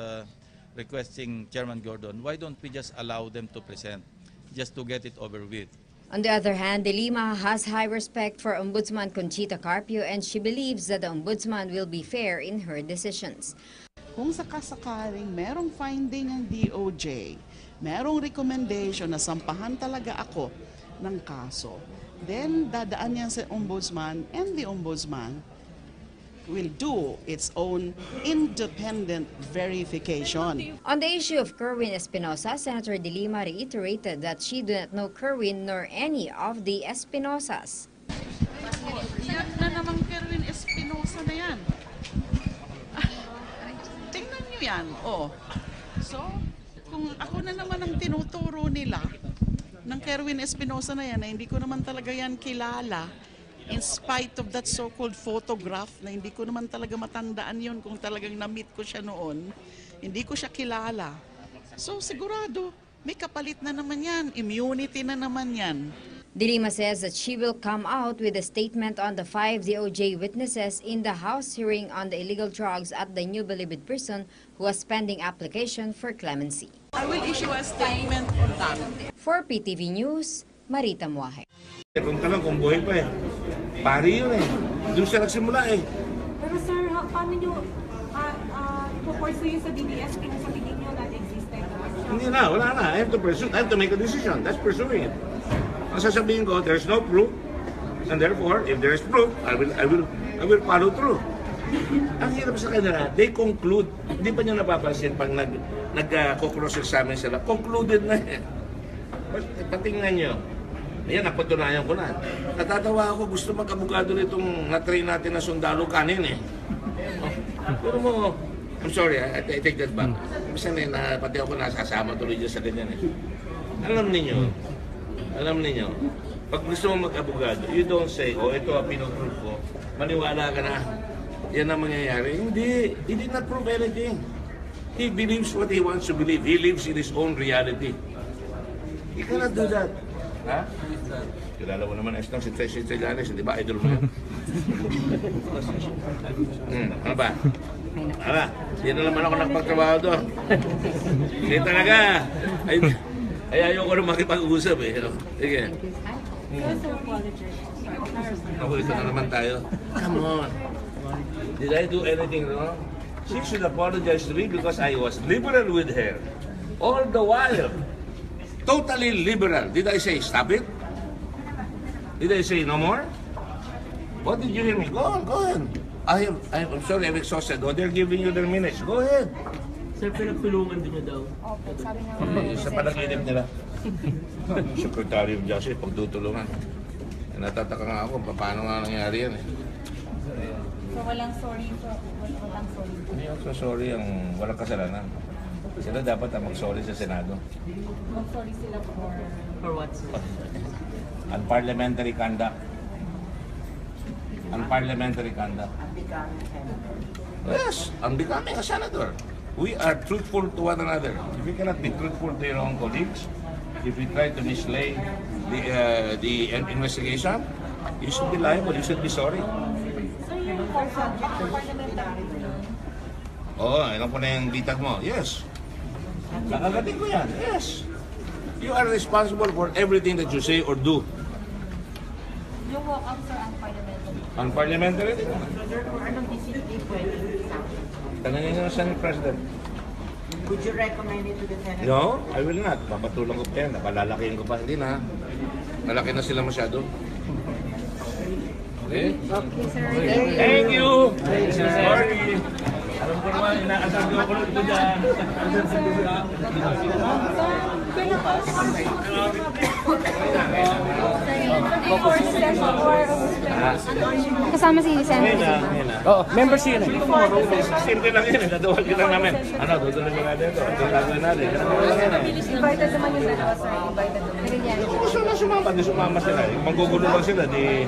requesting Chairman Gordon, why don't we just allow them to present just to get it over with? On the other hand, De Lima has high respect for Ombudsman Conchita Carpio and she believes that the Ombudsman will be fair in her decisions. Kung sakasakaling merong finding ng DOJ, merong recommendation na sampahan talaga ako ng kaso, then dadaan yan sa Ombudsman and the Ombudsman will do its own independent verification. On the issue of Kerwin Espinosa, Senator De Lima reiterated that she do not know Kerwin nor any of the Espinosas. Yan na namang Kerwin Espinosa na yan. Tingnan nyo yan. So, kung ako na naman ang tinuturo nila ng Kerwin Espinosa na yan, na hindi ko naman talaga yan kilala, in spite of that so-called photograph na hindi ko naman talaga matandaan yun kung talagang na-meet ko siya noon, hindi ko siya kilala. So sigurado, may kapalit na naman yan, immunity na naman yan. De Lima says that she will come out with a statement on the 5 DOJ witnesses in the House hearing on the illegal drugs at the New Bilibid prison who was pending application for clemency. I will issue a statement on that. For PTV News, Marita Moahe. Kung talagang kung buhay pa pari yun doon siya nagsimula Pero sir, paano nyo ipo-pursue yun sa DDS kung sa tingin nyo not existed? Hindi na, wala na. I have to pursue, I have to make a decision. That's pursuing it. Ang sasabihin ko, there's no proof, and therefore, if there's proof, I will follow through. Ang hirap sa kanila, they conclude. Hindi pa niya napapansin pag nag-cross-examine sila. Concluded na patingnan nyo. Ayan, napatunayan ko na. Natatawa ako, gusto mag-abogado nitong na-train natin na sundalo kanin Pero mo, I'm sorry, I take that back. Minsan pati ako nasasama tuloy dyan sa ganyan Alam ninyo, pag gusto mo mag-abogado, you don't say, ito pinoprove ko, maniwala ka na. Yan ang mangyayari. Hindi, he did not prove anything. He believes what he wants to believe. He lives in his own reality. He cannot do that. Ha? Kilala mo naman si Tracy Trillanes, di ba? Idol mo yun. Ano ba? Hindi na naman ako nakapagtrabaho doon. Hindi talaga. Ay ayoko na makipag-usap Sige. Ako, ito na naman tayo. Come on. Did I do anything wrong? She should apologize to me because I was liberal with her. All the while. Totally liberal. Did I say stop it? Did I say no more? What did you hear me? Go on. I'm sorry, I'm exhausted. They're giving you their minutes. Go ahead. Sir, pinagtulungan din niyo daw. Opo, sabi nga. Sa panaginip nila. Secretary of Justice, pagtutulungan. Natataka nga ako, paano nga nangyari yan So walang sorry. Hindi ako sorry, ang walang kasalanan. Sila dapat ang mag-sorry sa Senado. Mag-sorry sila for what? Unparliamentary conduct. Unparliamentary conduct. Yes, unbecoming a senator. We are truthful to one another. If you cannot be truthful to your own colleagues, if you try to mislay the investigation, you should be liable. You should be sorry. So yung parliamentary. Oo, alam ko na yung bitag mo. Yes. Nakagating ko yan. Yes. You are responsible for everything that you say or do. Yung walk-outs are unparliamentary. Unparliamentary din. Therefore, anong decision pwede sa Tanangin nyo sa Senate President. Would you recommend it to the Senate? No, I will not. Papatulong ko pa yan. Napalalakihin ko pa. Hindi na. Malaki na sila masyado. Okay? Okay, sir. Thank you! Sorry! Alam ko naman, inaasal ko ako ito dyan. Kasama si Senator. Oo, member siya na. Simple lang yun. Naduwag kita namin. Ano, tutuloy ba natin ito? Ito gagawin natin. Invited naman yung dalawa, sir. Invited naman. Kung gusto na sumama, di sumama sila. Manggugulo lang sila, di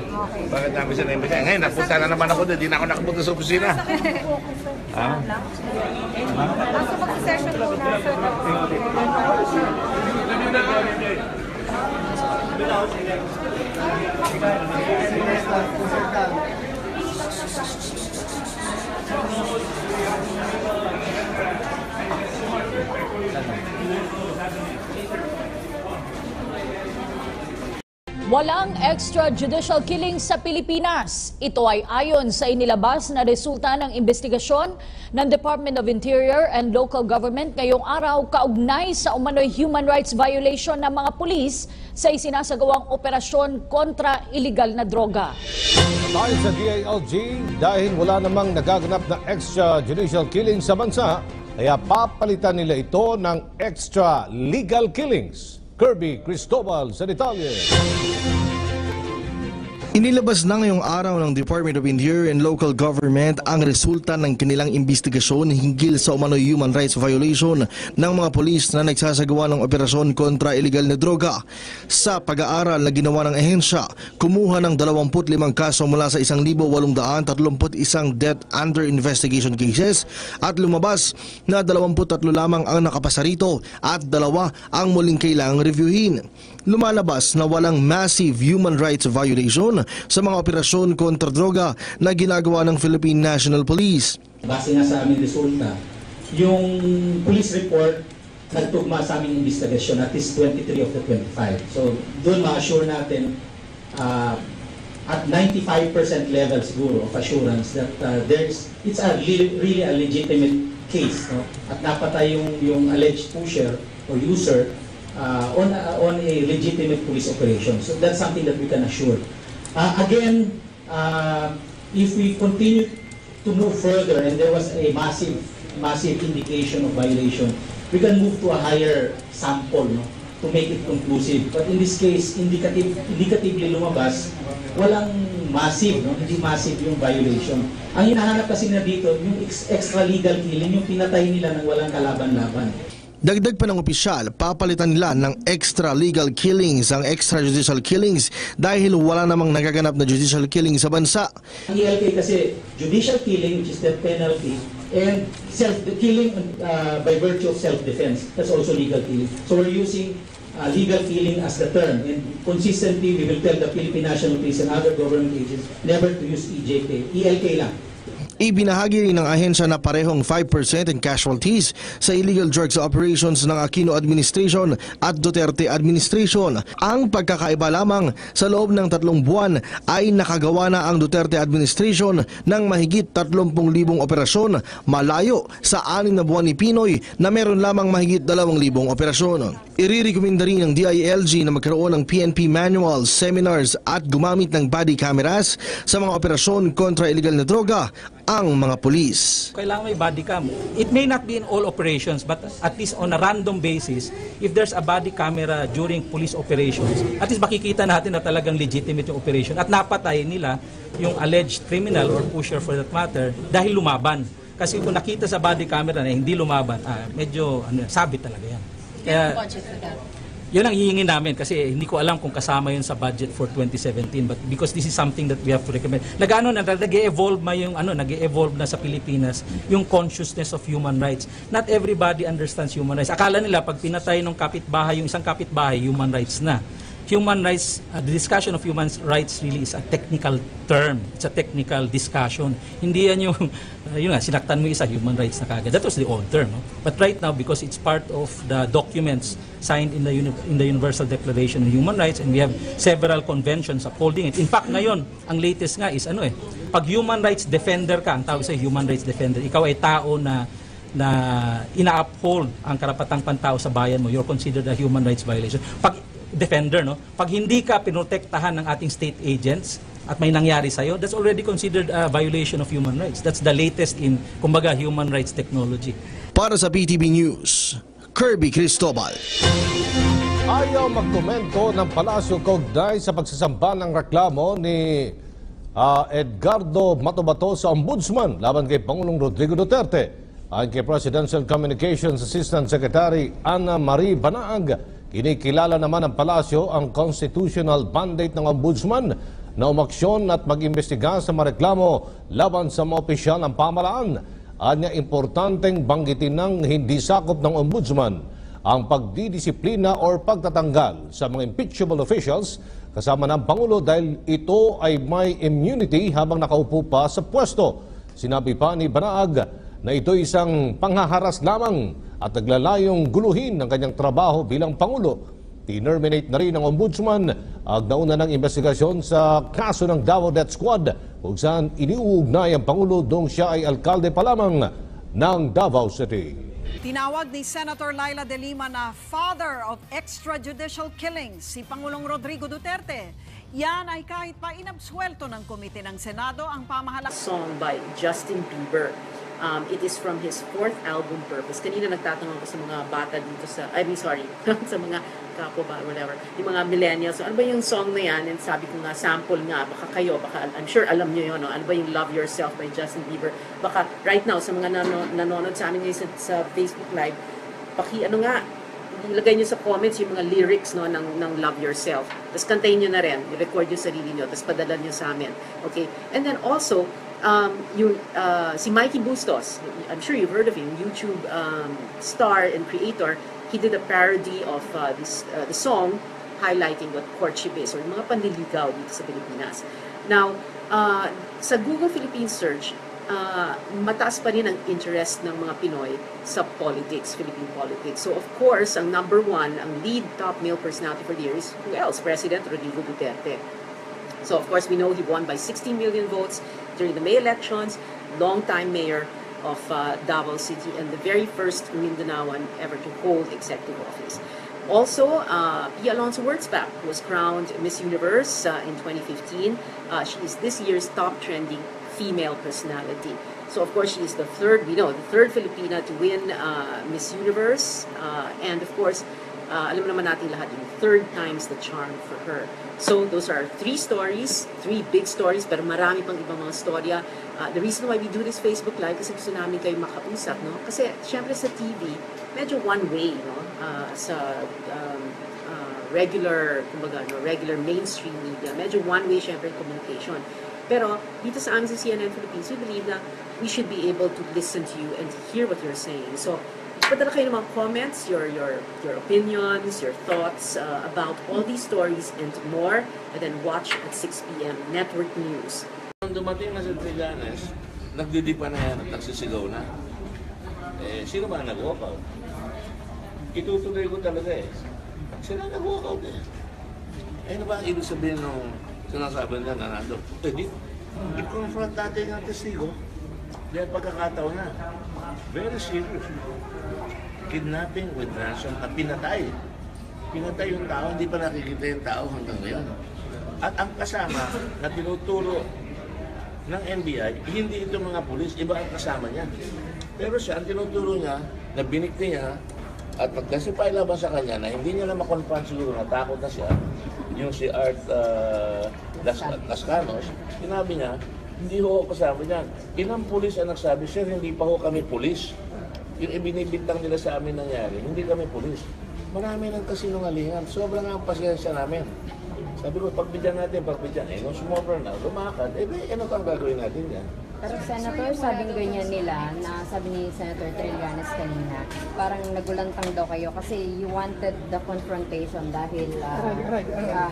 bakit namin sila imbita. Ngayon, napunta na naman ako doon. Di na ako nakapunta sa opisina. Ha? Nasa mag-session po na, sir. Walang extrajudicial killing sa Pilipinas. Ito ay ayon sa inilabas na resulta ng investigasyon ng Department of Interior and Local Government ngayong araw kaugnay sa umano'y human rights violation ng mga pulis sa isinasagawang operasyon kontra iligal na droga. Dahil sa DILG, dahil wala namang nagaganap na extrajudicial killing sa bansa, kaya papalitan nila ito ng extra legal killings. Kirby Cristobal sa detalye. Inilabas na ngayong araw ng Department of Interior and Local Government ang resulta ng kanilang investigasyon hinggil sa umano'y human rights violation ng mga pulis na nagsasagawa ng operasyon kontra iligal na droga. Sa pag-aaral na ginawa ng ehensya, kumuha ng 25 kaso mula sa 1,831 death under investigation cases at lumabas na 23 lamang ang nakapasa rito at 2 ang muling kailangang reviewin. Lumalabas na walang massive human rights violation sa mga operasyon kontra droga na ginagawa ng Philippine National Police. Base nga sa aming resulta, yung police report nagtugma sa aming investigasyon at least 23 of the 25. So doon ma-assure natin at 95% level siguro of assurance that it's a really a legitimate case, no? At napatay yung alleged pusher or user on a legitimate police operation. So that's something that we can assure. Again, if we continue to move further and there was a massive indication of violation, we can move to a higher sample, no, to make it conclusive. But in this case, indicatively lumabas, walang massive, no, hindi massive yung violation. Ang hinahanap kasi na dito, yung extra legal killing, yung pinatay nila nang walang kalaban-laban. Dagdag pa ng opisyal, papalitan nila ng extra legal killings ang extrajudicial killings dahil wala namang nagaganap na judicial killing sa bansa. Ang ELK kasi judicial killing, which is death penalty, and killing by virtue of self-defense, that's also legal killing. So we're using legal killing as the term, and consistently we will tell the Philippine National Police and other government agencies never to use ELK lang. Ibinahagi rin ng ahensya na parehong 5% in casualties sa illegal drugs operations ng Aquino Administration at Duterte Administration. Ang pagkakaiba lamang, sa loob ng 3 buwan ay nakagawa na ang Duterte Administration ng mahigit 30,000 operasyon, malayo sa 6 na buwan ni Pinoy na meron lamang mahigit 2,000 operasyon. Irirekomenda rin ng DILG na magkaroon ng PNP manuals, seminars at gumamit ng body cameras sa mga operasyon kontra illegal na droga ang mga pulis. Kailangan may body cam. It may not be in all operations, but at least on a random basis, if there's a body camera during police operations, at least makikita natin na talagang legitimate yung operation at napatay nila yung alleged criminal or pusher for that matter dahil lumaban. Kasi kung nakita sa body camera na hindi lumaban, medyo sabit talaga yan. Kaya, yun ang hihingin namin kasi hindi ko alam kung kasama yun sa budget for 2017, but because this is something that we have to recommend. Nag-evolve na sa Pilipinas yung consciousness of human rights. Not everybody understands human rights. Akala nila pag pinatay ng kapitbahay, yung isang kapitbahay, human rights na. Human rights, the discussion of human rights really is a technical term. It's a technical discussion. Hindi yan yung, sinaktan mo isa, human rights na kagad. That was the old term. No? But right now, because it's part of the documents signed in the Universal Declaration of Human Rights, and we have several conventions upholding it. In fact, ngayon, ang latest nga is pag human rights defender ka, ang tawag sa human rights defender, ikaw ay tao na ina-uphold ang karapatang pantao sa bayan mo, you're considered a human rights violation. Pag hindi ka pinotektahan ng ating state agents at may nangyari sa'yo, that's already considered a violation of human rights. That's the latest in, kumbaga, human rights technology. Para sa PTV News, Kirby Cristobal. Ayaw magkomento ng Palasyo kaugnay sa pagsasamba ng reklamo ni Edgardo Matubato sa Ombudsman laban kay Pangulong Rodrigo Duterte. Ayon kay Presidential Communications Assistant Secretary Ana Marie Banaag, kinikilala naman ng Palasyo ang constitutional mandate ng Ombudsman na umaksyon at mag-imbestiga sa mga reklamo laban sa mga opisyal ng pamahalaan. Anya importanteng banggitin ng hindi sakop ng Ombudsman ang pagdidisiplina o pagtatanggal sa mga impeachable officials kasama ng Pangulo dahil ito ay may immunity habang nakaupo pa sa pwesto. Sinabi pa ni Banaag na ito isang panghaharas lamang at naglalayong guluhin ng kanyang trabaho bilang Pangulo. Tinerminate na rin ng Ombudsman ang nauna ng investigasyon sa kaso ng Davao Death Squad kung saan iniuugnay ang Pangulo dong siya ay alkalde pa lamang ng Davao City. Tinawag ni Senator Laila De Lima na father of extrajudicial killings si Pangulong Rodrigo Duterte. Yan ay kahit pa inabsuelto ng komite ng Senado ang pamahalaan. Song by Justin Bieber. It is from his 4th album, Purpose. Kanina nagtatanong ko sa mga bata dito sa sa mga kapo ba, whatever, yung mga millennials. So, ano ba yung song na yan? And sabi ko nga, sample nga, baka kayo, I'm sure alam nyo yun, no? Ano ba yung Love Yourself by Justin Bieber? Baka right now, sa mga nanonood sa amin ngayon sa Facebook Live, ilagay nyo sa comments yung mga lyrics ng Love Yourself. Tapos kantayin nyo na rin, i-record yung sarili nyo, tapos padala nyo sa amin. Okay? And then also, si Mikey Bustos, I'm sure you've heard of him, YouTube star and creator. He did a parody of the song highlighting what courtship is or mga panliligaw dito sa Pilipinas. Now, sa Google Philippines search, mataas pa rin ang interest ng mga Pinoy sa politics, Philippine politics. So of course, ang number one, ang lead top male personality for the year is who else? President Rodrigo Duterte. So of course, we know he won by 16 million votes during the May elections, longtime mayor of Davao City and the very first Mindanaoan ever to hold executive office. Also, Pia Alonso Wurzbach was crowned Miss Universe in 2015. She is this year's top trending female personality. So of course, she is the third Filipina to win Miss Universe. And of course, alam naman natin lahat yung third time's the charm for her. So those are three big stories, pero marami pang ibang mga storya. The reason why we do this Facebook Live kasi gusto namin kayo makausap, no? Kasi syempre sa TV, medyo one way, no? Sa regular mainstream media, medyo one way syempre communication. Pero dito sa amin sa CNN Philippines, we believe na we should be able to listen to you and hear what you're saying. So padala kayo ng mga comments, your opinions, your thoughts about all these stories and more, and then watch at 6 p.m. Network News. Nung dumating na sa Trillanes, nagdidipa na yan at nagsisigaw na. Sino ba nag-walk out? Itutuloy ko talaga eh. Sila nag-walk out eh. Ano ba ang ibig sabihin nung sinasabi nila na nandun? I-confront natin ang testigo. Dahil pagkakataon na. Very serious. Kidnapping with ransom at pinatay. Pinatay yung tao, hindi pa nakikita yung tao hanggang ngayon. At ang kasama na tinuturo ng NBI, hindi ito mga pulis, iba ang kasama niya. Pero siya, ang tinuturo niya, na binikti niya, at pag-testify laban sa kanya na hindi niya na makonfront siguro, natakot na siya, yung si Art Lascanos, sinabi niya, Hindi ho ako kasama dyan. Ilang pulis ang nagsabi, sir, hindi pa ho kami pulis. Yung ibinibintang nila sa amin nangyari, hindi kami pulis. Marami ng kasinungalingan. Sobrang ang pasensya namin. Sabi ko, pagbigyan natin. Nung sumobra na, lumakad, ano kang gagawin natin yan? Pero Senator, sabing ganyan nila, na sabi ni Senator Trillanes kanina, parang nagulantang daw kayo kasi you wanted the confrontation dahil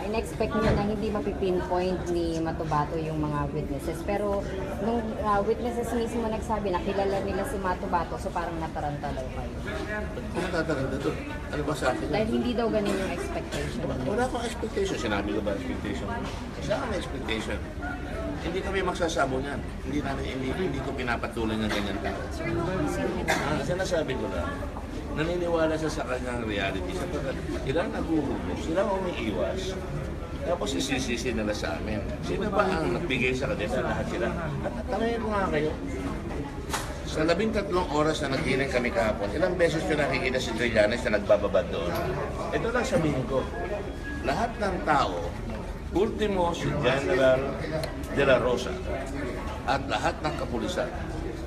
in-expect nyo na hindi mapipinpoint ni Matubato yung mga witnesses. Pero nung witnesses mismo nagsabi na kilala nila si Matubato, so parang nataranta daw kayo. Ano nataranta to? Ano ba sa akin? Dahil hindi daw ganun yung expectation. Wala akong expectation. Sinabi ko ba expectation? Kasi ako may expectation. Hindi kami magsasamo niyan. Hindi ko pinapatuloy ng ganyan tao. Sinasabi ko lang, naniniwala siya sa kanyang reality. Sapagkat sila naguhulog, sila umiiwas. Tapos isisisi nila sa amin. Sino ba ang nagbigay sa kanila? Lahat sila. At tanongin ko nga kayo, sa 13 oras na nagkiling kami kahapon, ilang beses nyo nakikita si Trillanes na nagbababad doon? Ito lang sabihin ko, lahat ng tao, ultimo si General De La Rosa at lahat ng kapulisan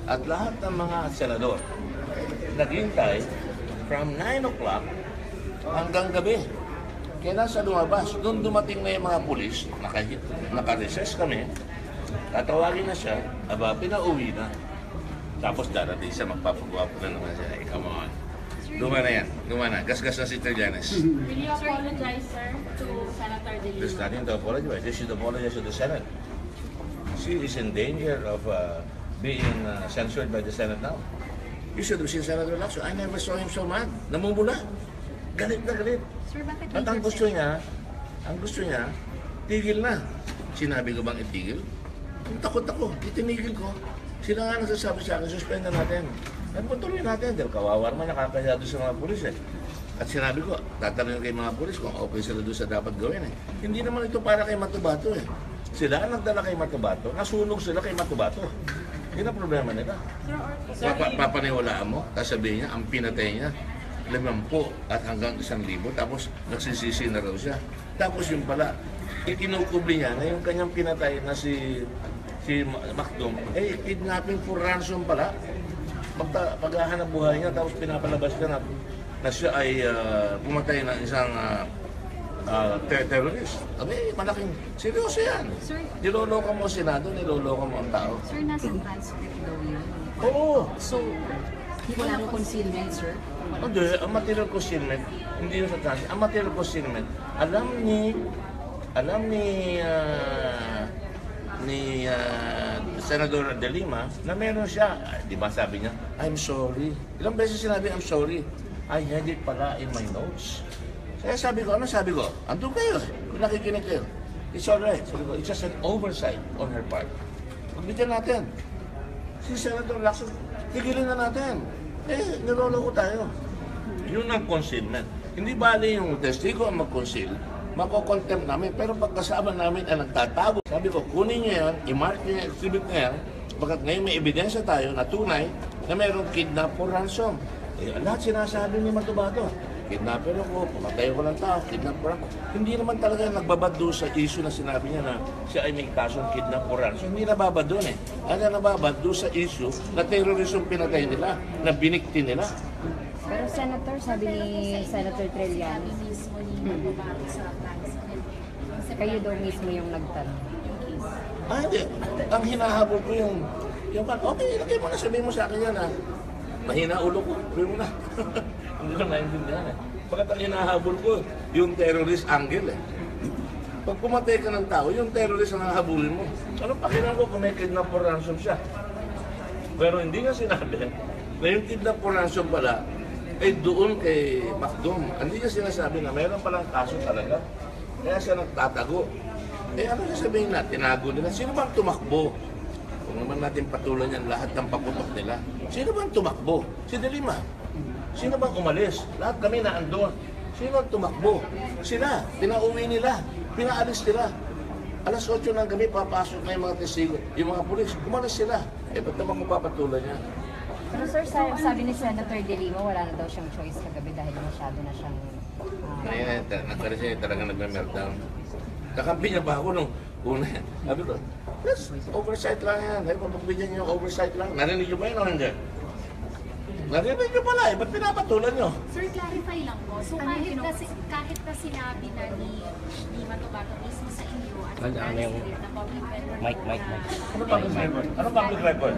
at lahat ng mga senador naghintay from 9 o'clock hanggang gabi. Kailan sa lumabas, doon dumating na yung mga pulis, naka-recess kami, tatawagin na siya, pinauwi na. Tapos darating siya, magpapagwapo na naman siya. Hey, come on. Luma na yan. Luma na. Gas-gas na si Trillanes. Will you apologize, sir, to Senator De Lima? There's nothing to apologize. They should apologize to the Senate. She is in danger of being censored by the Senate now. You should have seen Senator Lacson. I never saw him so mad. Namumula. Galit na galit. Sir, bakit at ang gusto niya, tigil na. Sinabi ko bang itigil? Kung takot ako, itinigil ko. Sila nga nagsasabi sa akin, suspend na natin. Nagpatuloy natin, dahil kawawa naman nakakaya doon sa mga pulis eh. At sinabi ko, tatanungin kay mga pulis kung okay sila doon sa dapat gawin eh. Hindi naman ito para kay Matubato eh. Sila ang nagdala kay Matubato, nasunog sila kay Matubato. Yun ang problema nila. Papaniwalaan mo, sasabihin niya, ang pinatay niya, 50 at hanggang 1,000, tapos nagsisisi na raw siya. Tapos yung pala, ikinukubli niya na yung kanyang pinatay na si Macdom, kidnapping for ransom pala. Paghahanap buhay niya, tapos pinapalabas niya na siya ay pumatay ng isang terrorist. Malaking, seryoso yan. Niloloko mo ang Senado, niloloko mo ang tao. Sir, nasa transcript daw yun. Oo. So, wala nang concealment, sir? Hindi, ang material concealment, hindi yung sa transcript. Ang material concealment, alam ni Senador De Lima na meron siya, di ba sabi niya, I'm sorry. Ilang beses sinabi, I'm sorry. I had it pala in my notes. Kaya sabi ko, ano sabi ko? Andun kayo, kung nakikinig kayo. It's alright. Sabi ko, it's just an oversight on her part. Pagbigyan natin. Si Senator Lacson, tigilin na natin. Niloloko tayo. Yun ang concealment. Hindi bali yung testigo ang mag-conceal. Mako-contempt namin, pero pagkasama namin ang nagtatago. Sabi ko, kunin niyo yan, i-mark niyo yung exhibit na yan, pagkat ngayon may ebidensya tayo na tunay na mayroong kidnap for ransom. Lahat sinasabi ni Matubato, kidnapper ako, pumatay ko ng tao, kidnap for ransom. Hindi naman talaga nagbabad doon sa issue na sinabi niya na siya ay may kasong kidnap for ransom. Hindi nababad doon eh. Ang nababad doon sa issue na terrorism pinatay nila, na binikti nila. Pero Senator, sabi ni Senator Trillanes, kayo daw mismo yung nagtanong. Hindi. Ang hinahabol ko yung okay, ilagay mo na, sabihin mo sa akin yan mahina ulo ko, sabihin mo na. Hindi lang naintindihan eh. Pagkat ang hinahabol ko, yung terrorist angle eh. Pag pumatay ka ng tao, yung terrorist ang hahabulin mo. Anong pakilang ko kung may kidnap for ransom siya? Pero hindi nga sinabi na yung kidnap for ransom pala, doon kay Macdom. Hindi niya sinasabi na mayroon palang kaso talaga. Kaya siya nagtatago. Ano sasabihin na? Tinago nila. Sino bang tumakbo? Kung naman natin patuloy niyan lahat ng paputok nila. Sino bang tumakbo? Si De Lima. Sino bang umalis? Lahat kami na andun. Sino ang tumakbo? Sila. Pinauwi nila. Pinaalis nila. Alas 8 ng gabi, papasok na yung mga testigo. Yung mga pulis, umalis sila. Ba't naman kung papatuloy niya? Pero sir, sabi ni Senator De Lima, wala na daw siyang choice kagabi dahil masyado na siyang... Nagkaroon siya talagang nagme-meltdown. Kakampi niya ba ako Una yan. Sabi ko, yes, oversight lang yan. Ay, pagbigyan niyo oversight lang. Narinig niyo ba yun o hindi? Narinig niyo pala eh. Ba't pinapatulan niyo? Sir, clarify lang po. So kahit na sinabi na ni Matubato mismo sa inyo at na public record. Mike. Ano public record? Ano public record?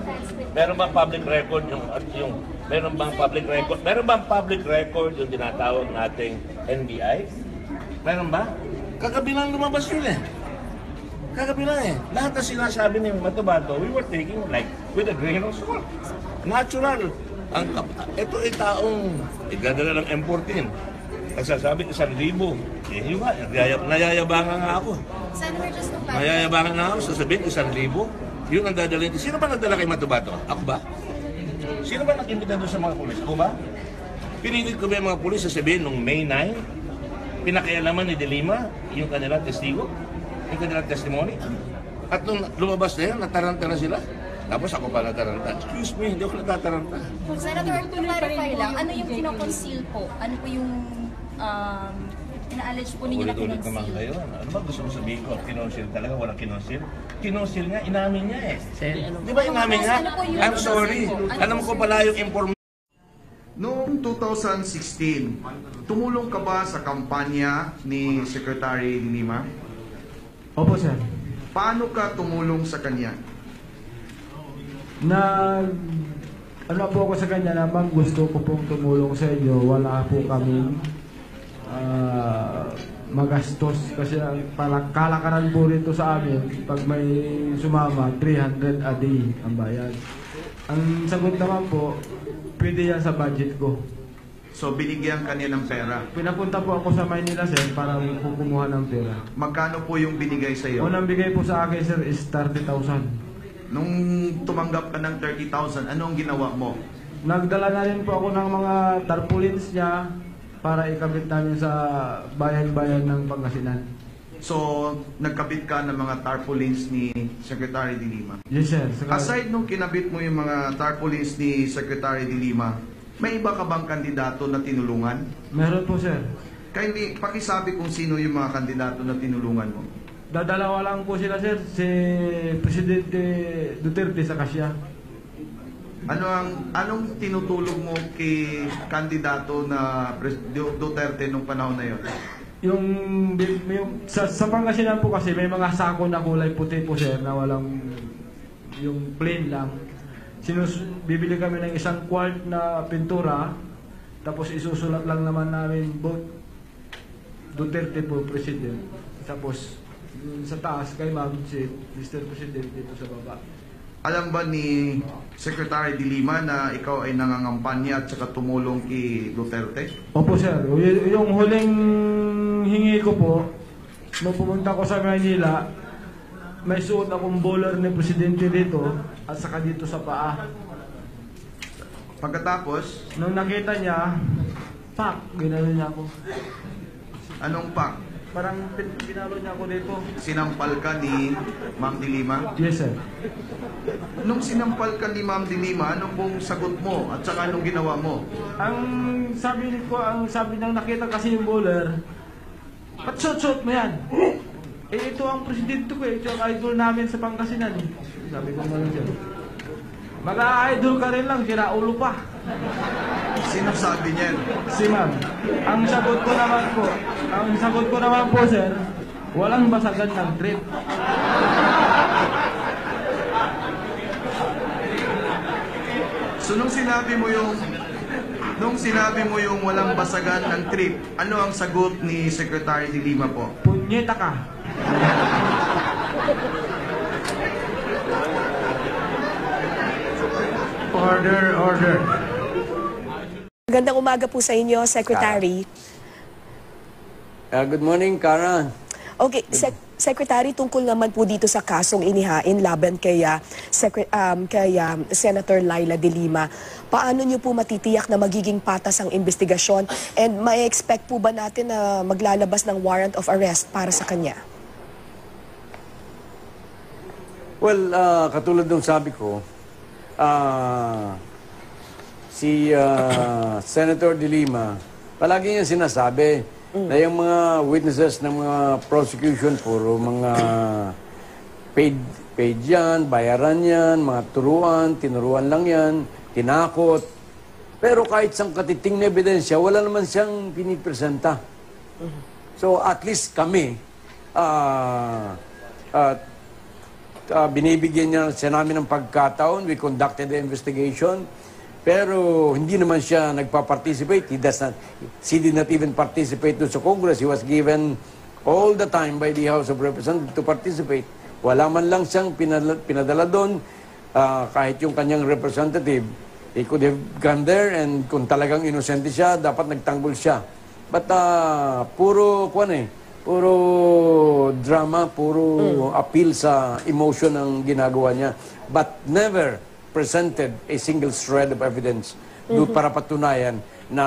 Meron bang public record meron bang public record yung tinatawag nating NBI? Meron ba? Kagabi lang lumabas yun eh. Kagabi lang eh. Lahat na sinasabi ni Matubato, we were taking like with a grain of salt. Natural. Ito ay taong igdadala ng M14. Nagsasabi 1,000. Eh, yun nga, nayayabangan nga ako. Senator, just to clarify. Nayayabangan nga ako, sasabihin 1,000. Yun ang dadalhin. Sino ba nagdala kay Matubato? Ako ba? Sino ba nag-imbita doon sa mga pulis? Ako ba? Pinilit ko ba yung mga pulis sasabihin nung May 9, pinakialaman ni De Lima yung kanilang testigo, yung kanilang testimony. At nung lumabas na yan, nataranta na sila. Tapos ako pa nataranta. Excuse me, hindi ako natataranta. Senator, to clarify lang, ano yung kinoconceal po? Ano po yung ina-allege po ninyo na Ulit-ulit naman kayo. Ano ba gusto mo sabihin ko? Kinonceal talaga? Walang kinonceal? Kinonceal nga, inamin niya eh. Di ba inamin niya? I'm sorry. Alam ko pala yung information. Noong 2016, tumulong ka ba sa kampanya ni Secretary Lima? Opo, sir. Paano ka tumulong sa kanya? Ano po ako sa kanya naman, gusto ko pong tumulong sa inyo. Wala po kaming magastos kasi kalakaran po rito sa amin pag may sumama 300 a day ang bayad. Ang sagot naman po, pwede yan sa budget ko. So binigyan ka niya ng pera? Pinapunta po ako sa Maynila, sir, para kumuha ng pera. Magkano po yung binigay sa iyo? Unang bigay po sa akin, sir, is 30,000. Nung tumanggap ka ng 30,000, anong ginawa mo? Nagdala na rin po ako ng mga tarpaulins niya para ikabit namin sa bayan-bayan ng Pangasinan. So, nagkabit ka ng mga tarpaulins ni Secretary De Lima? Yes, sir. Aside nung kinabit mo yung mga tarpaulins ni Secretary De Lima, may iba ka bang kandidato na tinulungan? Meron po, sir. Kaya pakisabi kung sino yung mga kandidato na tinulungan mo. Dadalawa lang po sila, sir. Si Presidente Duterte sa Kasya. Anong tinutulog mo kay kandidato na Duterte nung panahon na yon? Yung sa Pangasinan po kasi may mga sako na kulay puti po, sir, na walang yung plain lang. Bibili kami ng 1 quart na pintura, tapos isusulat lang naman namin both Duterte po President. Tapos sa taas kay Ma'am si Mr. President dito sa baba. Alam ba ni Secretary De Lima na ikaw ay nangangampanya at saka tumulong kay Duterte? Opo, sir. Yung huling hingi ko po, nung pumunta ko sa Manila, may suot akong bowler ni Presidente dito at saka dito sa paa. Pagkatapos, nung nakita niya, pak, ginano niya ako. Anong pak? Parang pinalo niya ako dito. Sinampal ka ni Ma'am De Lima? Yes, sir. Nung sinampal ka ni Ma'am De Lima, anong pong sagot mo at saka anong ginawa mo? Ang sabi niyang nakita kasi yung bowler, ba't suot mo yan? Ito ang presidente ko, ito ang idol namin sa Pangasinan. Sabi ko naman siya. Mag-idol ka rin lang, kiraulo pa. Sino sabi niyan? Si Ma'am. Ang sagot ko naman po, sir, walang basagan ng trip. So nung sinabi mo yung walang basagan ng trip, ano ang sagot ni Secretary De Lima po? Punyeta ka. Order. Magandang umaga po sa inyo, Secretary. Good morning, Kara. Okay, Secretary, tungkol naman po dito sa kasong inihain laban kay Senator Laila De Lima, paano niyo po matitiyak na magiging patas ang investigasyon and may expect po ba natin na maglalabas ng warrant of arrest para sa kanya? Well, katulad ng sabi ko, si Senator De Lima, palagi niya sinasabi na yung mga witnesses ng mga prosecution, puro mga paid yan, bayaran yan, mga turuan, tinuruan lang yan, tinakot. Pero kahit sang katiting na ebidensya, wala naman siyang pinipresenta. So at least kami, binibigyan niya siya namin ng pagkataon. We conducted the investigation. Pero hindi naman siya nagpa-participate. He did not even participate doon sa Congress. He was given all the time by the House of Representatives to participate. Wala man lang siyang pinadala doon. Kahit yung kanyang representative, he could have gone there and kung talagang inosente siya, dapat nagtanggol siya. But puro drama, puro appeal sa emotion ang ginagawa niya. But never presented a single shred of evidence para patunayan na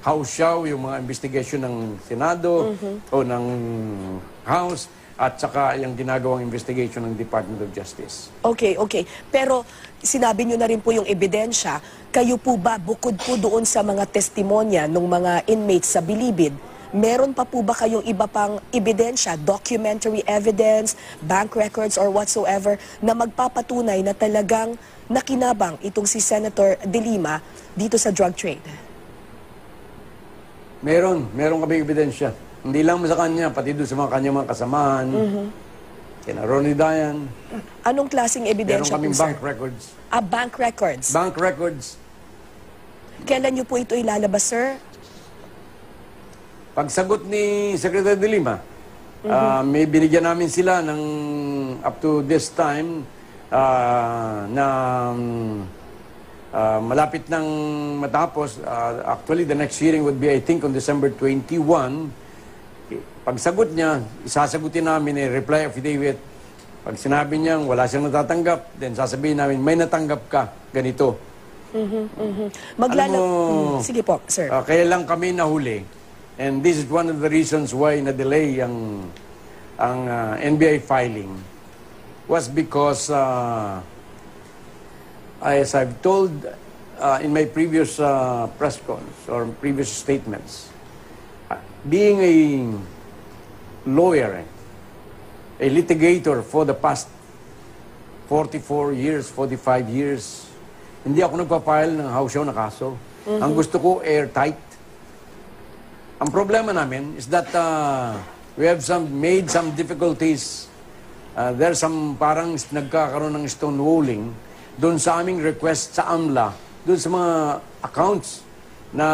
hausyaw yung mga investigation ng Senado o ng House at saka yung ginagawang investigation ng Department of Justice. Okay. Pero sinabi nyo na rin po yung ebidensya. Kayo po ba, bukod po doon sa mga testimonya ng mga inmates sa Bilibid, meron pa po ba kayong iba pang ebidensya, documentary evidence, bank records or whatsoever na magpapatunay na talagang nakinabang itong si Senator De Lima dito sa drug trade? Meron kami ebidensya. Hindi lang sa kanya, pati doon sa mga kanyang mga kasamahan. Kina Ronnie Dayan. Anong klaseng ebidensya meron kaming po, sir? bank records. Bank records? Bank records. Kailan nyo po ito ilalabas, sir? Pagsagot ni Secretary De Lima, may binigyan namin sila ng up to this time na malapit nang matapos. Actually, the next hearing would be, I think, on December 21. Pagsagot niya, isasagutin namin a reply affidavit. Pag sinabi niya wala siyang natatanggap, then sasabihin namin, may natanggap ka, ganito. Sige po, sir. Kaya lang kami nahuli. And this is one of the reasons why na-delay ang NBI filing was because as I've told in my previous press cons or previous statements, being a lawyer, a litigator for the past 44 years, 45 years, hindi ako nagpa-file ng hausyaw na kaso. Ang gusto ko, airtight. Ang problema namin is that we have made some difficulties. There's some parang nagkakaroon ng stonewalling doon sa aming request sa AMLA, doon sa mga accounts na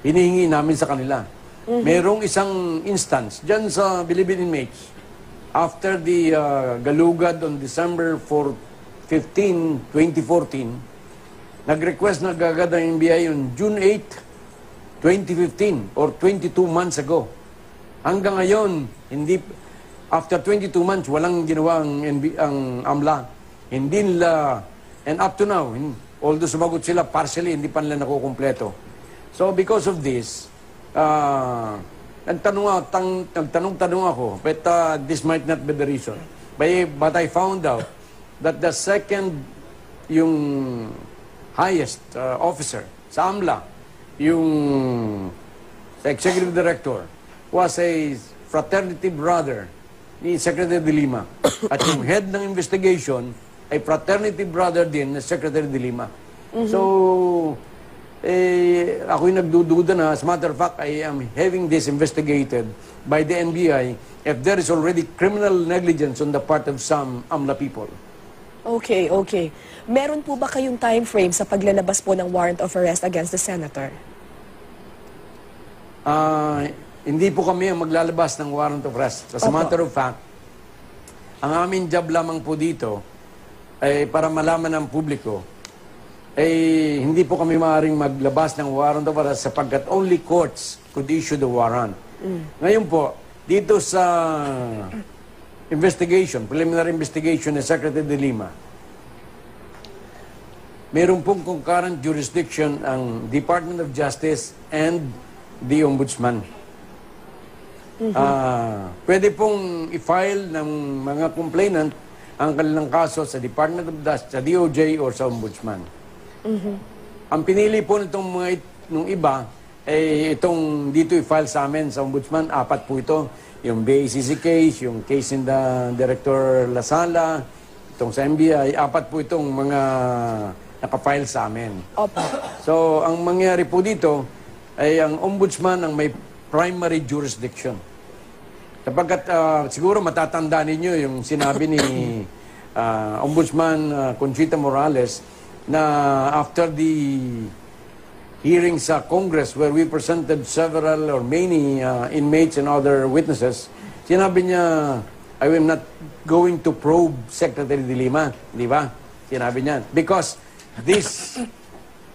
hinihingi namin sa kanila. Merong isang instance dyan sa Bilibid inmates. After the galugad on December 15, 2014, nag-request na gagad ang NBI on June 8, 2015 or 22 months ago. Hanggang ngayon, after 22 months, walang ginawa ang AMLA. Hindi nila, and up to now, although sumagot sila partially, hindi pa nila nakukumpleto. So because of this, nagtanong ako, but this might not be the reason. But I found out that the second, yung highest officer sa AMLA, yung executive director, was a fraternity brother ni Secretary De Lima. At yung head ng investigation ay fraternity brother din ni Secretary De Lima. So, ako'y nagdududa na. As a matter of fact, I am having this investigated by the NBI if there is already criminal negligence on the part of some AMLA people. Okay. Meron po ba kayong time frame sa paglalabas po ng warrant of arrest against the senator? Hindi po kami ang maglalabas ng warrant of arrest. As a matter of fact, ang aming job lamang po dito ay para malaman ng publiko, hindi po kami maaaring maglabas ng warrant of arrest sapagkat only courts could issue the warrant. Ngayon po, dito sa preliminary investigation ni Secretary De Lima, mayroon pong concurrent jurisdiction ang Department of Justice and the Ombudsman. Pwede pong i-file ng mga complainant ang kanilang kaso sa Department of Justice, sa DOJ or sa Ombudsman. Ang pinili po nitong nung iba itong dito i-file sa amin sa Ombudsman, 4 po ito. Yung BACC case, yung case in the Director Lasala, itong sa NBI, 4 po itong mga naka-file sa amin. So, ang mangyari po dito ay ang Ombudsman ang may primary jurisdiction. Sapagkat siguro matatanda ninyo yung sinabi ni Ombudsman Conchita Morales na after the hearing sa Congress where we presented several or many inmates and other witnesses, sinabi niya, I am not going to probe Secretary De Lima. Di ba? Sinabi niya. Because this,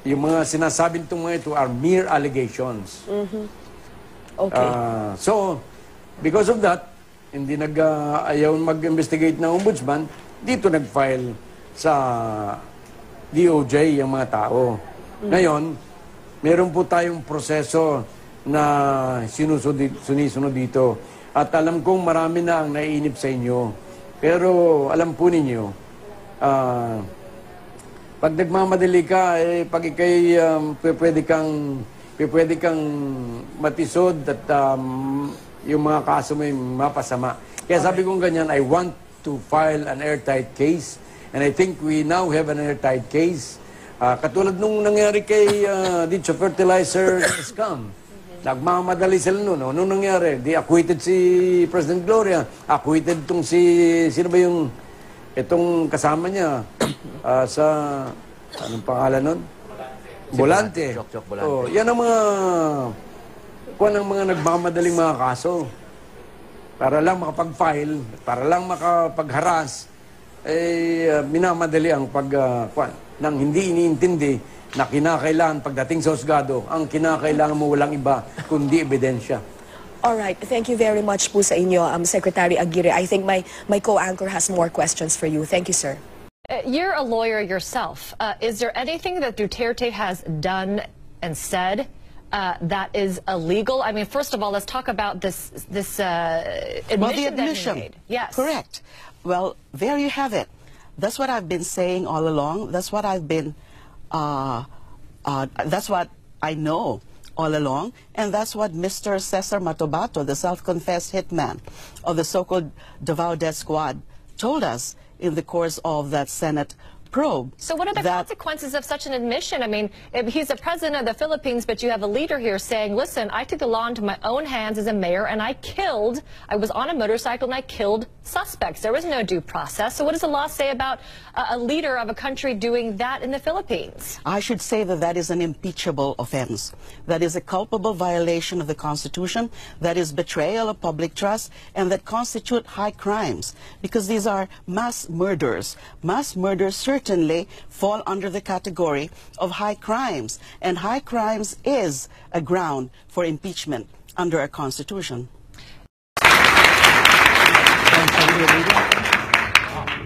yung mga sinasabi nitong mga ito are mere allegations. Okay. So, because of that, hindi ayaw mag-investigate ng Ombudsman, dito nag-file sa DOJ yung mga tao. Ngayon, meron po tayong proseso na sinisunod dito. At alam kong marami na ang naiinip sa inyo. Pero alam po ninyo, pag nagmamadali ka, pag ikay pwede kang matisod at yung mga kaso mo mapasama. Kaya sabi kong ganyan, I want to file an airtight case. And I think we now have an airtight case. Katulad nung nangyari kay Ditso Fertilizer Scam. Nagmamadali sila noon. Nung nangyari, di acquitted si President Gloria. Acquitted itong sino ba yung, itong kasama niya sa, anong pangalan nun? Bolante. Oh, yan ang mga nagmamadaling mga kaso. Para lang makapag-file, para lang makapag-harass, minamadali ang nang hindi iniintindi na kinakailangan pagdating sa husgado, ang kinakailangan mo walang iba kundi ebidensya. All right. Thank you very much po sa inyo, Secretary Aguirre. I think my co-anchor has more questions for you. Thank you, sir. You're a lawyer yourself. Is there anything that Duterte has done and said that is illegal? I mean, first of all, let's talk about this admission that he made. Yes. Correct. Well, there you have it. That's what I've been saying all along. That's what I've been, that's what I know all along. And that's what Mr. Cesar Matobato, the self-confessed hitman of the so-called Davao Death Squad, told us in the course of that Senate probe. So what are the consequences of such an admission? I mean, if he's the president of the Philippines, but you have a leader here saying, listen, I took the law into my own hands as a mayor and I was on a motorcycle and I killed suspects. There was no due process. So what does the law say about a leader of a country doing that in the Philippines? I should say that that is an impeachable offense. That is a culpable violation of the Constitution. That is betrayal of public trust, and that constitute high crimes because these are mass murders. Mass murders certainly fall under the category of high crimes, and high crimes is a ground for impeachment under our Constitution.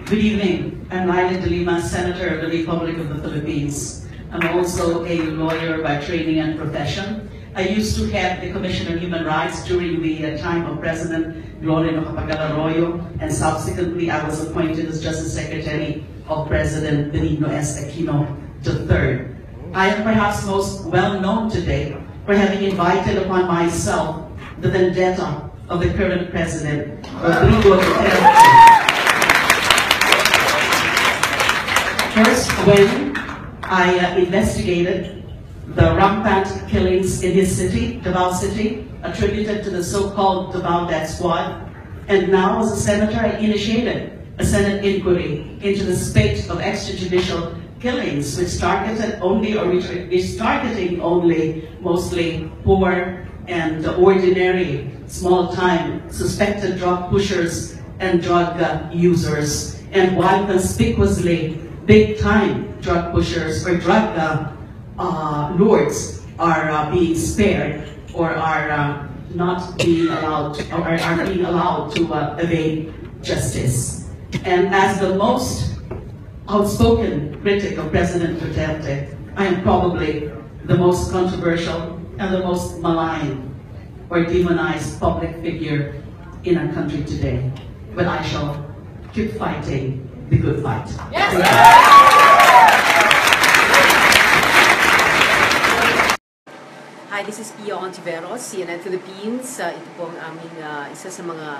Good evening. I'm Laila de Lima, Senator of the Republic of the Philippines. I'm also a lawyer by training and profession. I used to head the Commission on Human Rights during the time of President Gloria Macapagal Arroyo, and subsequently I was appointed as Justice Secretary of President Benigno S. Aquino III. I am perhaps most well known today for having invited upon myself the vendetta of the current President, Rodrigo Duterte. First, when I investigated the rampant killings in his city, Davao City, attributed to the so-called Davao Death Squad, and now as a senator, I initiated a Senate inquiry into the spate of extrajudicial killings, which targeted only, or which is targeting only, mostly poor and ordinary, small-time suspected drug pushers and drug users, and while conspicuously big-time drug pushers or drug lords are being spared or are not being allowed, or are being allowed to evade justice. And as the most outspoken critic of President Duterte, I am probably the most controversial and the most maligned or demonized public figure in our country today. But I shall keep fighting the good fight. Hi, Hi, this is Pia Ontiveros, CNN Philippines. Ito po ang aming isa sa mga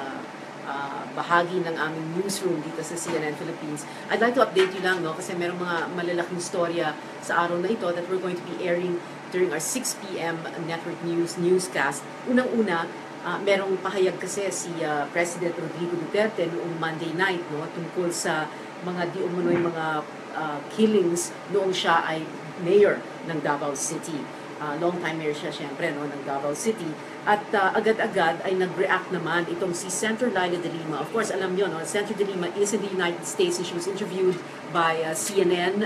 bahagi ng aming newsroom dito sa CNN Philippines. I'd like to update you lang, no, kasi merong mga malalaking storya sa araw na ito that we're going to be airing during our 6 p.m. network newscast. Unang-una, merong pahayag kasi si President Rodrigo Duterte noong Monday night, no, tungkol sa mga di umano'y mga killings noong siya ay mayor ng Davao City. Long time mayor siya siyempre, no, ng Davao City. At agad-agad ay nag-react naman itong si Senator Laila De Lima. Of course, alam niyo, no, Senator De Lima is in the United States and she was interviewed by CNN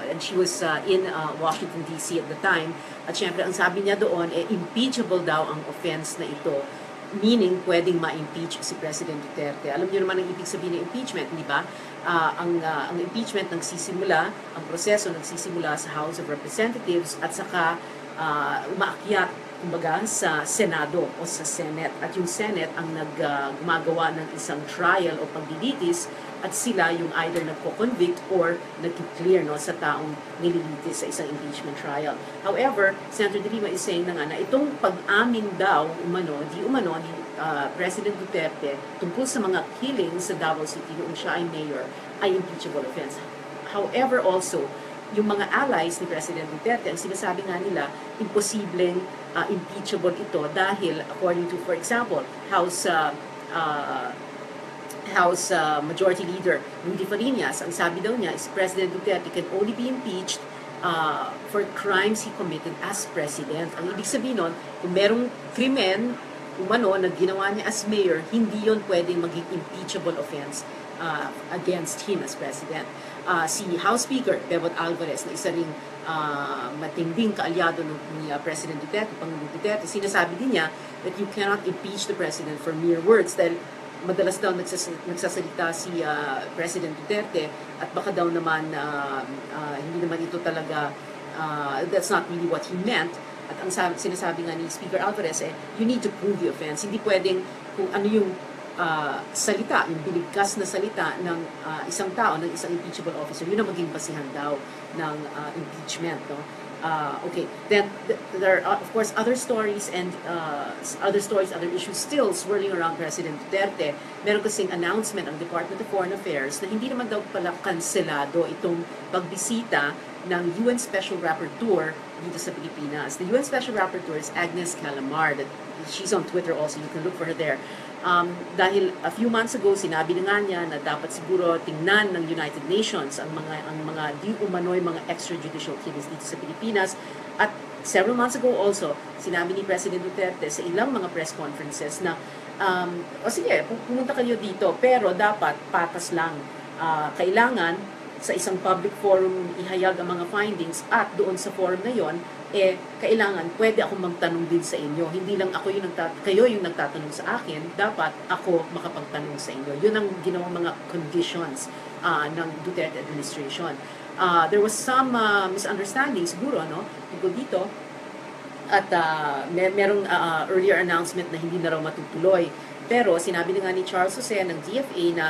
and she was in Washington, D.C. at the time. At siyempre, ang sabi niya doon, impeachable daw ang offense na ito. Meaning, pwedeng ma-impeach si President Duterte. Alam niyo naman ang ibig sabihin ng impeachment, di ba? Ang impeachment nagsisimula, ang proseso nagsisimula sa House of Representatives at saka umaakyat kumbaga sa Senado o sa Senate. At yung Senate ang gumagawa ng isang trial o paglilitis at sila yung either nagko-convict or nag-clear, no, sa taong nililitis sa isang impeachment trial. However, Senator De Lima is saying na nga na itong pag-amin daw di umano ni President Duterte tungkol sa mga killings sa Davao City noong siya ay mayor ay impeachable offense. However, also, yung mga allies ni President Duterte, ang sinasabi nga nila, imposibleng impeachable ito dahil according to, for example, House Majority Leader Rudy Fariñas, ang sabi daw niya is President Duterte can only be impeached for crimes he committed as President. Ang ibig sabihin nun, kung merong krimen umano na ginawa niya as mayor, hindi yon pwedeng maging impeachable offense against him as President. Si House Speaker Bebot Alvarez, na isa ring matinding kaalyado ni President Duterte, Pangulong Duterte, sinasabi din niya that you cannot impeach the President for mere words dahil madalas daw nagsasalita si President Duterte at baka daw naman hindi naman ito talaga, that's not really what he meant. At ang sinasabi nga ni Speaker Alvarez, you need to prove the offense. Hindi pwedeng kung ano yung salita, yung biligkas na salita ng isang tao, ng isang impeachable officer, yun ang maging basihan daw ng impeachment. No? Okay, then there are of course other stories and other issues still swirling around President Duterte. Meron kasing announcement ang Department of Foreign Affairs na hindi naman daw pala kanselado itong pagbisita ng UN Special Rapporteur dito sa Pilipinas. The UN Special Rapporteur is Agnes Calamar. She's on Twitter also, you can look for her there. Dahil a few months ago, sinabi na nga niya na dapat siguro tingnan ng United Nations ang mga di umano'y mga extrajudicial killings dito sa Pilipinas. At several months ago also, sinabi ni President Duterte sa ilang mga press conferences na sige, pumunta kayo dito, pero dapat patas lang. Kailangan sa isang public forum ihayag ang mga findings at doon sa forum na yon, kailangan pwede akong magtanong din sa inyo. Hindi lang ako kayo yung nagtatanong sa akin, dapat ako makapagtanong sa inyo. Yun ang ginawang mga conditions ng Duterte administration. There was some misunderstanding siguro, no, tungkol dito. At merong earlier announcement na hindi na raw matutuloy. Pero sinabi na nga ni Charles Jose ng DFA na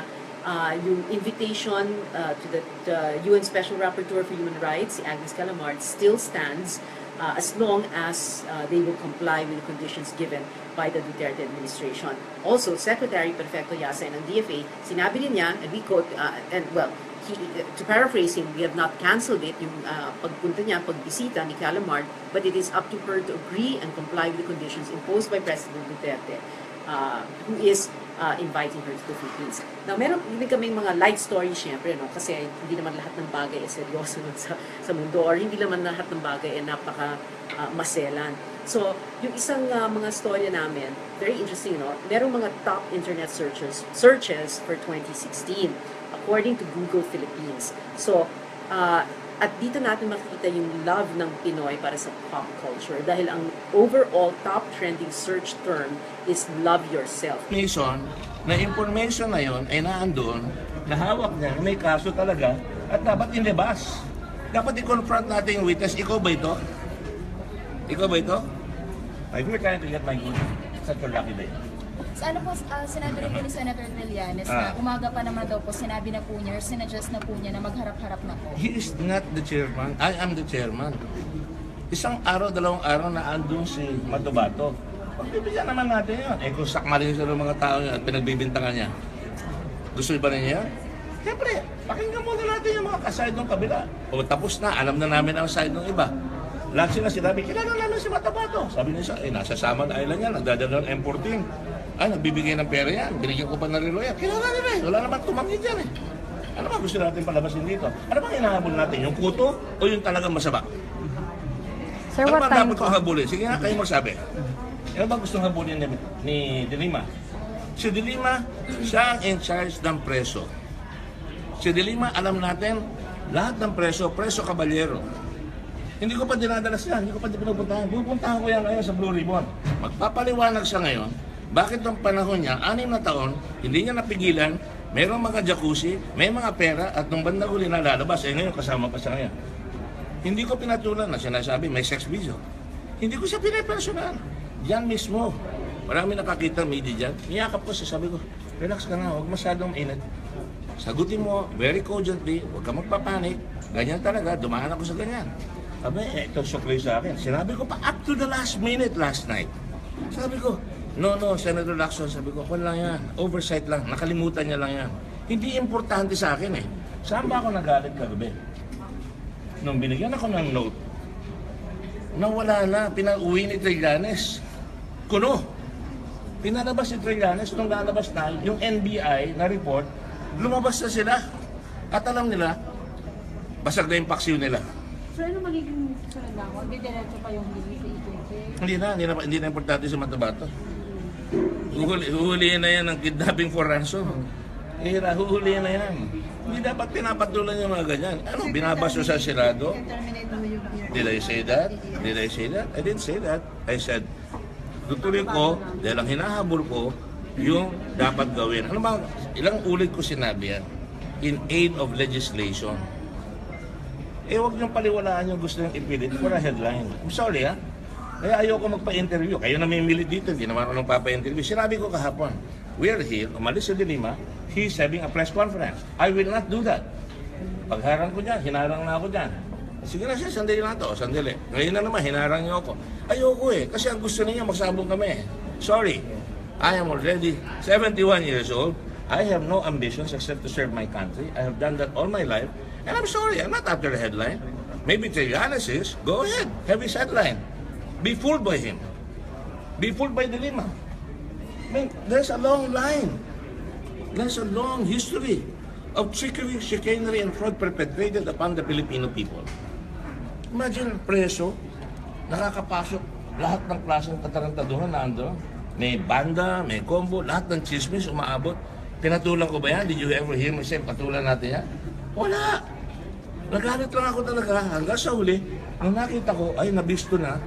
yung invitation to the UN Special Rapporteur for Human Rights, si Agnes Calamar, still stands as long as they will comply with the conditions given by the Duterte administration. Also, Secretary Perfecto Yasa ng DFA, sinabi din niya, and we quote, to paraphrase him, we have not canceled it, yung pagpunta niya, pagbisita ni Calamar, but it is up to her to agree and comply with the conditions imposed by President Duterte, who is inviting her to the Philippines. Now, meron din kaming mga light stories, syempre, no? Kasi hindi naman lahat ng bagay ay seryoso sa mundo, or hindi naman lahat ng bagay ay napaka-maselan. So, yung isang mga storya namin, very interesting, no? Merong mga top internet searches for 2016, according to Google Philippines. So, at dito natin makikita yung love ng Pinoy para sa pop culture dahil ang overall top trending search term is love yourself. Na information na yon ay naandun, na hawak niya, may kaso talaga, at dapat inilabas. Dapat i-confront natin yung witness, ikaw ba ito? Ikaw ba ito? If you're trying to get my good, such a lucky day. So ano po, sinabi rin po ni Senator Trillanes na umaga pa naman daw po, sinabi na po niya, sinadjust na po niya na magharap-harap na po. He is not the chairman. I am the chairman. Isang araw, 2 araw na andun si Matubato. Pagbibigyan naman natin yun. Eh kung sakmalin sa mga tao yun at pinagbibintangan niya, gusto ba niya yan? Siyempre, pakinggan muna natin yung mga kaside ng kabila. O tapos na, alam na namin ang side ng iba. Lahat sila sinabi, kilala namin si Matabato. Sabi niya, nasa Saman Island yan, nagdadala ng M14. Ay, nagbibigay ng pera yan, binigyan ko pa ng relo yan. Kilala nila eh, wala naman tumangin dyan eh. Ano ba gusto natin palabasin dito? Ano bang hinahabol natin? Yung kuto o yung talagang masama? Sir, ano what ba time dapat kong habulin? Sige nga, kayo magsabi. Ano ba gustong habulin ni De Lima? Si De Lima, siya ang in charge ng preso. Si De Lima, alam natin, lahat ng preso kabalyero. Hindi ko pa dinadalas yan, hindi ko pa pinupuntahan. Pupuntahan ko yan ngayon sa Blue Ribbon. Magpapaliwanag siya ngayon, bakit ng panahon niya, 6 na taon, hindi niya napigilan, mayroong mga jacuzzi, may mga pera, at nung bandang huli na lalabas, ngayon kasama pa siya ngayon. Hindi ko pinatulan na sinasabi, may sex video. Hindi ko siya pinapersonal. Diyan mismo. Marami nakakita media dyan. Niyakap ko siya, sabi ko, relax ka na, huwag masyadong init. Sagutin mo, very cogently, huwag ka magpapanik. Ganyan talaga, dumaan ako sa ganyan. Sabi, ito sukli sa akin. Sinabi ko pa, up to the last minute last night. Sabi ko, no, Senator Lacson, sabi ko, wala lang yan. Oversight lang, nakalimutan niya lang yan. Hindi importante sa akin eh. Saan ba ako nagalit kagabi? Nung binigyan ako ng note, nawala na, pinauwi ni Trillanes. Kuno. Pinalabas si Trillanes, nung lalabas na, yung NBI na report, lumabas na sila. At alam nila, basag na yung paksiw nila. So ano magiging sunod na ako? Hindi diretso pa yung Hindi na importante sa Matabato. Huhulihin na yan ng kidnapping for ransom. Huhulihin na yan. Hindi dapat pinapatulan yung mga ganyan. Ano, binabaso sa Senado? Did I say that? Did I say that? I didn't say that. I said, tutuloy ko, dahil ang hinahabol ko, yung dapat gawin. Ano ba, ilang ulit ko sinabi yan? In aid of legislation. Huwag niyong paliwalaan yung gusto niyong ipilit for a headline. I'm sorry, ha? Kaya ayoko magpa-interview. Kayo namimilit dito, hindi naman ako nang papa-interview. Sinabi ko kahapon, we are here, umalis si De Lima, he's having a press conference. I will not do that. Pagharang ko dyan, hinarang na ako dyan. Sige na siya, sandali na to, sandali. Ngayon na naman, hinarang niyo ako. Ayoko eh, kasi ang gusto niya, magsabong kami. Sorry, I am already 71 years old. I have no ambitions except to serve my country. I have done that all my life. And I'm sorry, I'm not after the headline. Maybe Trillanes is, go ahead, have his headline. Be fooled by him. Be fooled by De Lima. I mean, there's a long line. There's a long history of trickery, chicanery, and fraud perpetrated upon the Filipino people. Imagine, preso, nakakapasok lahat ng klaseng katarantaduhan na ando. May banda, may combo, lahat ng chismis umaabot. Pinatulan ko ba yan? Did you ever hear me say, patulan natin yan? Wala. Nagalit lang ako talaga hanggang sa huli. Nung nakita ko, ay, nabisto na.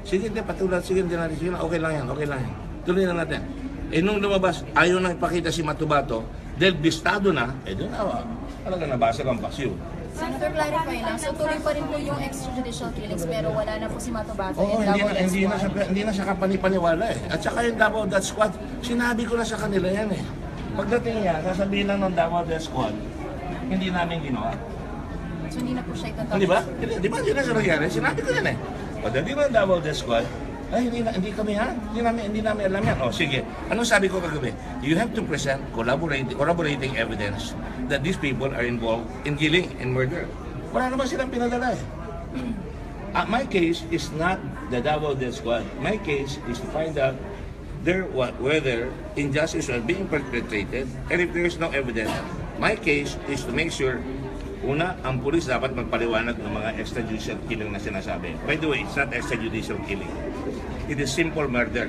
Sige, patulan, sige na, okay lang yan, okay lang yan. Tuloy na natin. Nung lumabas, ayaw nang ipakita si Matubato, dahil bistado na, doon talaga nabasa ang paksiw. Senator, clarify lang. So tuloy pa rin po yung extrajudicial killings pero wala na po si Matubato. Oo, hindi na siya kapani-paniwala eh. At saka yung Davao Death Squad, sinabi ko na sa kanila yan eh. Pagdating niya, sasabihin lang ng Davao Death Squad, hindi namin ginawa. So hindi na po siya itatanggap. Di ba? Hindi na siya nangyari. Sinabi ko yan eh. Pagdating ng Davao Death Squad, ay, hindi kami yan. Hindi namin alam yan. O, sige. Anong sabi ko kagabi? You have to present corroborating evidence that these people are involved in killing and murder. Wala naman silang pinadala eh. My case is not the Davao Death Squad. My case is to find out whether injustice are being perpetrated, and if there is no evidence, my case is to make sure, una, ang pulis dapat magpaliwanag ng mga extrajudicial killing na sinasabi. By the way, it's not extrajudicial killing. It is simple murder.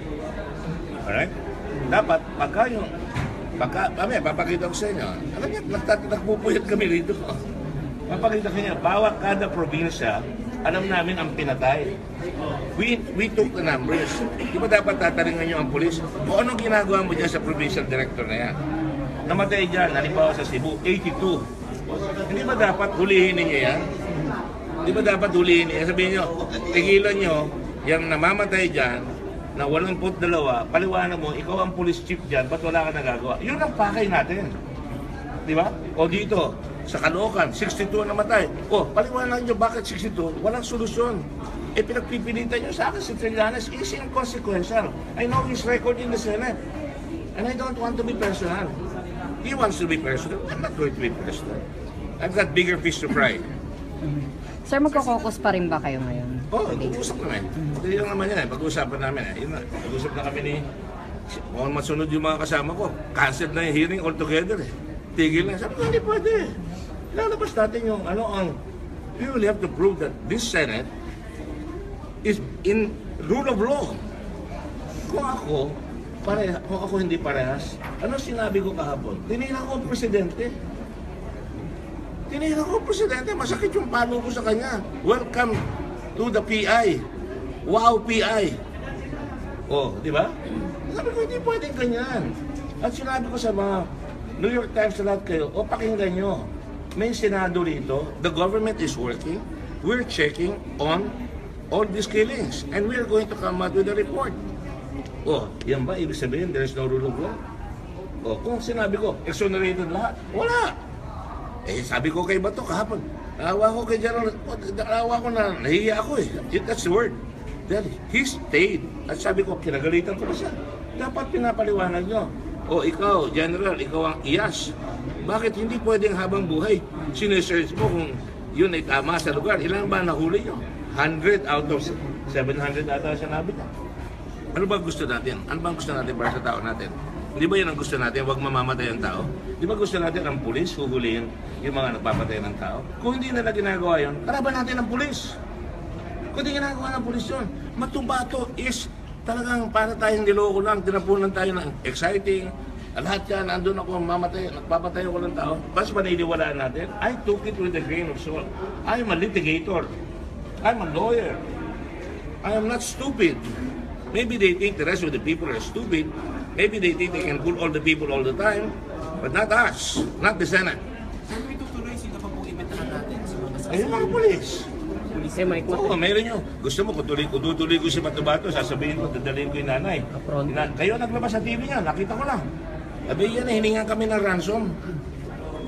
Alright? Dapat, papakita ko sa inyo. Alam niyo, nagpupuyat kami rito. Papakita ko niya, bawat kada probinsya, alam namin ang pinatay. We took the numbers. Di ba dapat tataringan niyo ang pulis? Kung anong ginagawa mo dyan sa provincial director na yan? Namatay dyan, halimbawa sa Cebu, 82. Hindi ba dapat hulihin niyo yan? Hindi ba dapat hulihin niyo? Sabihin niyo, tigilan niyo, yung namamatay dyan, na 82, paliwanag mo, ikaw ang police chief dyan, ba't wala ka nagagawa? Yun ang pakay natin. Di ba? O dito, sa Caloocan, 62 namatay. O, paliwanag niyo bakit 62? Walang solusyon. Eh, pinagpipilitan nyo sa akin si Trillanes is inconsequential. I know his record in the Senate. And I don't want to be personal. He wants to be personal. I'm not going to be personal. I've got bigger fish to fry. Sir, magkakokos pa rin ba kayo ngayon? Oo, mag-usap namin. Hindi lang naman yan eh. Pag-usapan namin eh. Yun na. Pag-usap na kami ni... Kung masunod yung mga kasama ko, cancel na yung hearing altogether eh. Tigil na. Sabi ko, hindi pwede. Lalabas natin yung we will have to prove that this Senate is in rule of law. Kung ako hindi parehas, ano sinabi ko kahapon? Tinira ko ang presidente. Masakit yung palo ko sa kanya. Welcome to the PI. Wow, PI. Oh, di ba? Sabi ko, hindi pwedeng ganyan. At sinabi ko sa mga New York Times na lahat kayo, pakinggan nyo. May Senado rito, the government is working, we're checking on all these killings, and we're going to come out with a report. Oh, yan ba? Ibig sabihin, there is no rule of law? Oh, kung sinabi ko, exonerated lahat, wala. Eh, sabi ko kay Bato kahapon, naawa ko kay General, naawa ko na, nahiya ako eh. That's the word. Then, he stayed. At sabi ko, kinagalitan ko na siya. Dapat pinapaliwanag nyo. O ikaw, General, ikaw ang IAS. Bakit hindi pwedeng habang buhay sinesearch mo kung yun ay tama sa lugar? Ilan ba nahuli nyo? 100 out of 700 ata siya nabit. Ano ba gusto natin? Ano ba gusto natin para sa tao natin? Hindi ba yan ang gusto natin? Huwag mamamatay ang tao? Di ba gusto natin ang pulis huhulihin yung mga nagpapatay ng tao? Kung hindi nila ginagawa yun, kalaban natin ang pulis. Kung hindi ginagawa ng pulis yun, Matubato is talagang para tayong niloko lang, tinapunan tayo ng exciting. Lahat yan, nandun ako, mamatay, nagpapatay ako ng tao. Pas paniniwalaan natin, I took it with a grain of salt. I am a litigator. I'm a lawyer. I am not stupid. Maybe they think the rest of the people are stupid. Maybe they think they can fool all the people all the time. But not us, not the Senate. Saan may tutuloy? Sino pa pong imitahan natin? Ayun mga polis. Pulisya, may Oo, meron nyo. Gusto mo, kung tutuloy ko si Matubato, sasabihin ko, dadalhin ko yung nanay. Kayo naglabas sa TV niya, nakita ko lang. Sabi yan, hiningan kami ng ransom.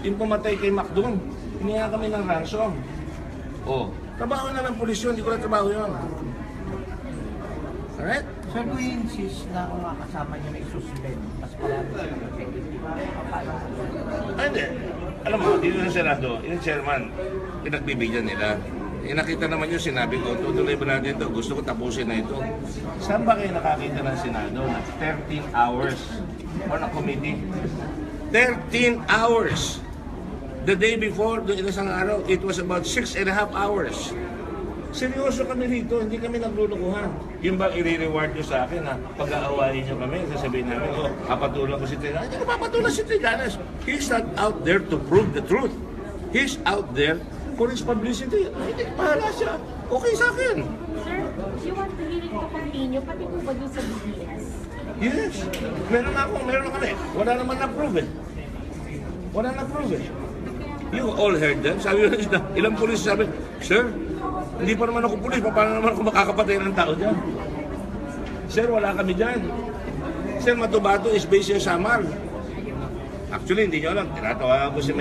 Yung pumatay kay Macdon, hiningan kami ng ransom. Oh, trabaho na ng pulis yun, hindi ko na trabaho yun. Alright? Sir, kung insist na kung kasama niyo na i-suspend, mas marami Ay, hindi. Alam mo, dito sa Senado, yung chairman, pinagbibigyan nila. Nakita naman yung sinabi ko, tutuloy ba natin ito? Gusto ko tapusin na ito. Saan ba kayo nakakita ng Senado na 13 hours on a committee? 13 hours! The day before, doon isang araw, it was about 6.5 hours. Seryoso kami rito, hindi kami naglulukuhan. Yung ba i-reward nyo sa akin na pag-aawain nyo kami, sasabihin namin, papatulan ko si Trillanes. Hindi ko papatulan si Trillanes. He's not out there to prove the truth. He's out there for his publicity. Hindi, pahala siya. Okay sa akin. Sir, you want the hearing to continue, pati po ba dun sa DDS? Yes. Meron na kami. Wala naman na-prove eh. You all heard them. Sabi nyo, ilang pulis sabi, Sir, hindi pa naman ako pulis, paano naman ako makakapatay ng tao dyan? Sir, wala kami dyan. Sir, Matubato is based sa Samar. Actually, hindi nyo alam, tinatawagan ko si Mayor.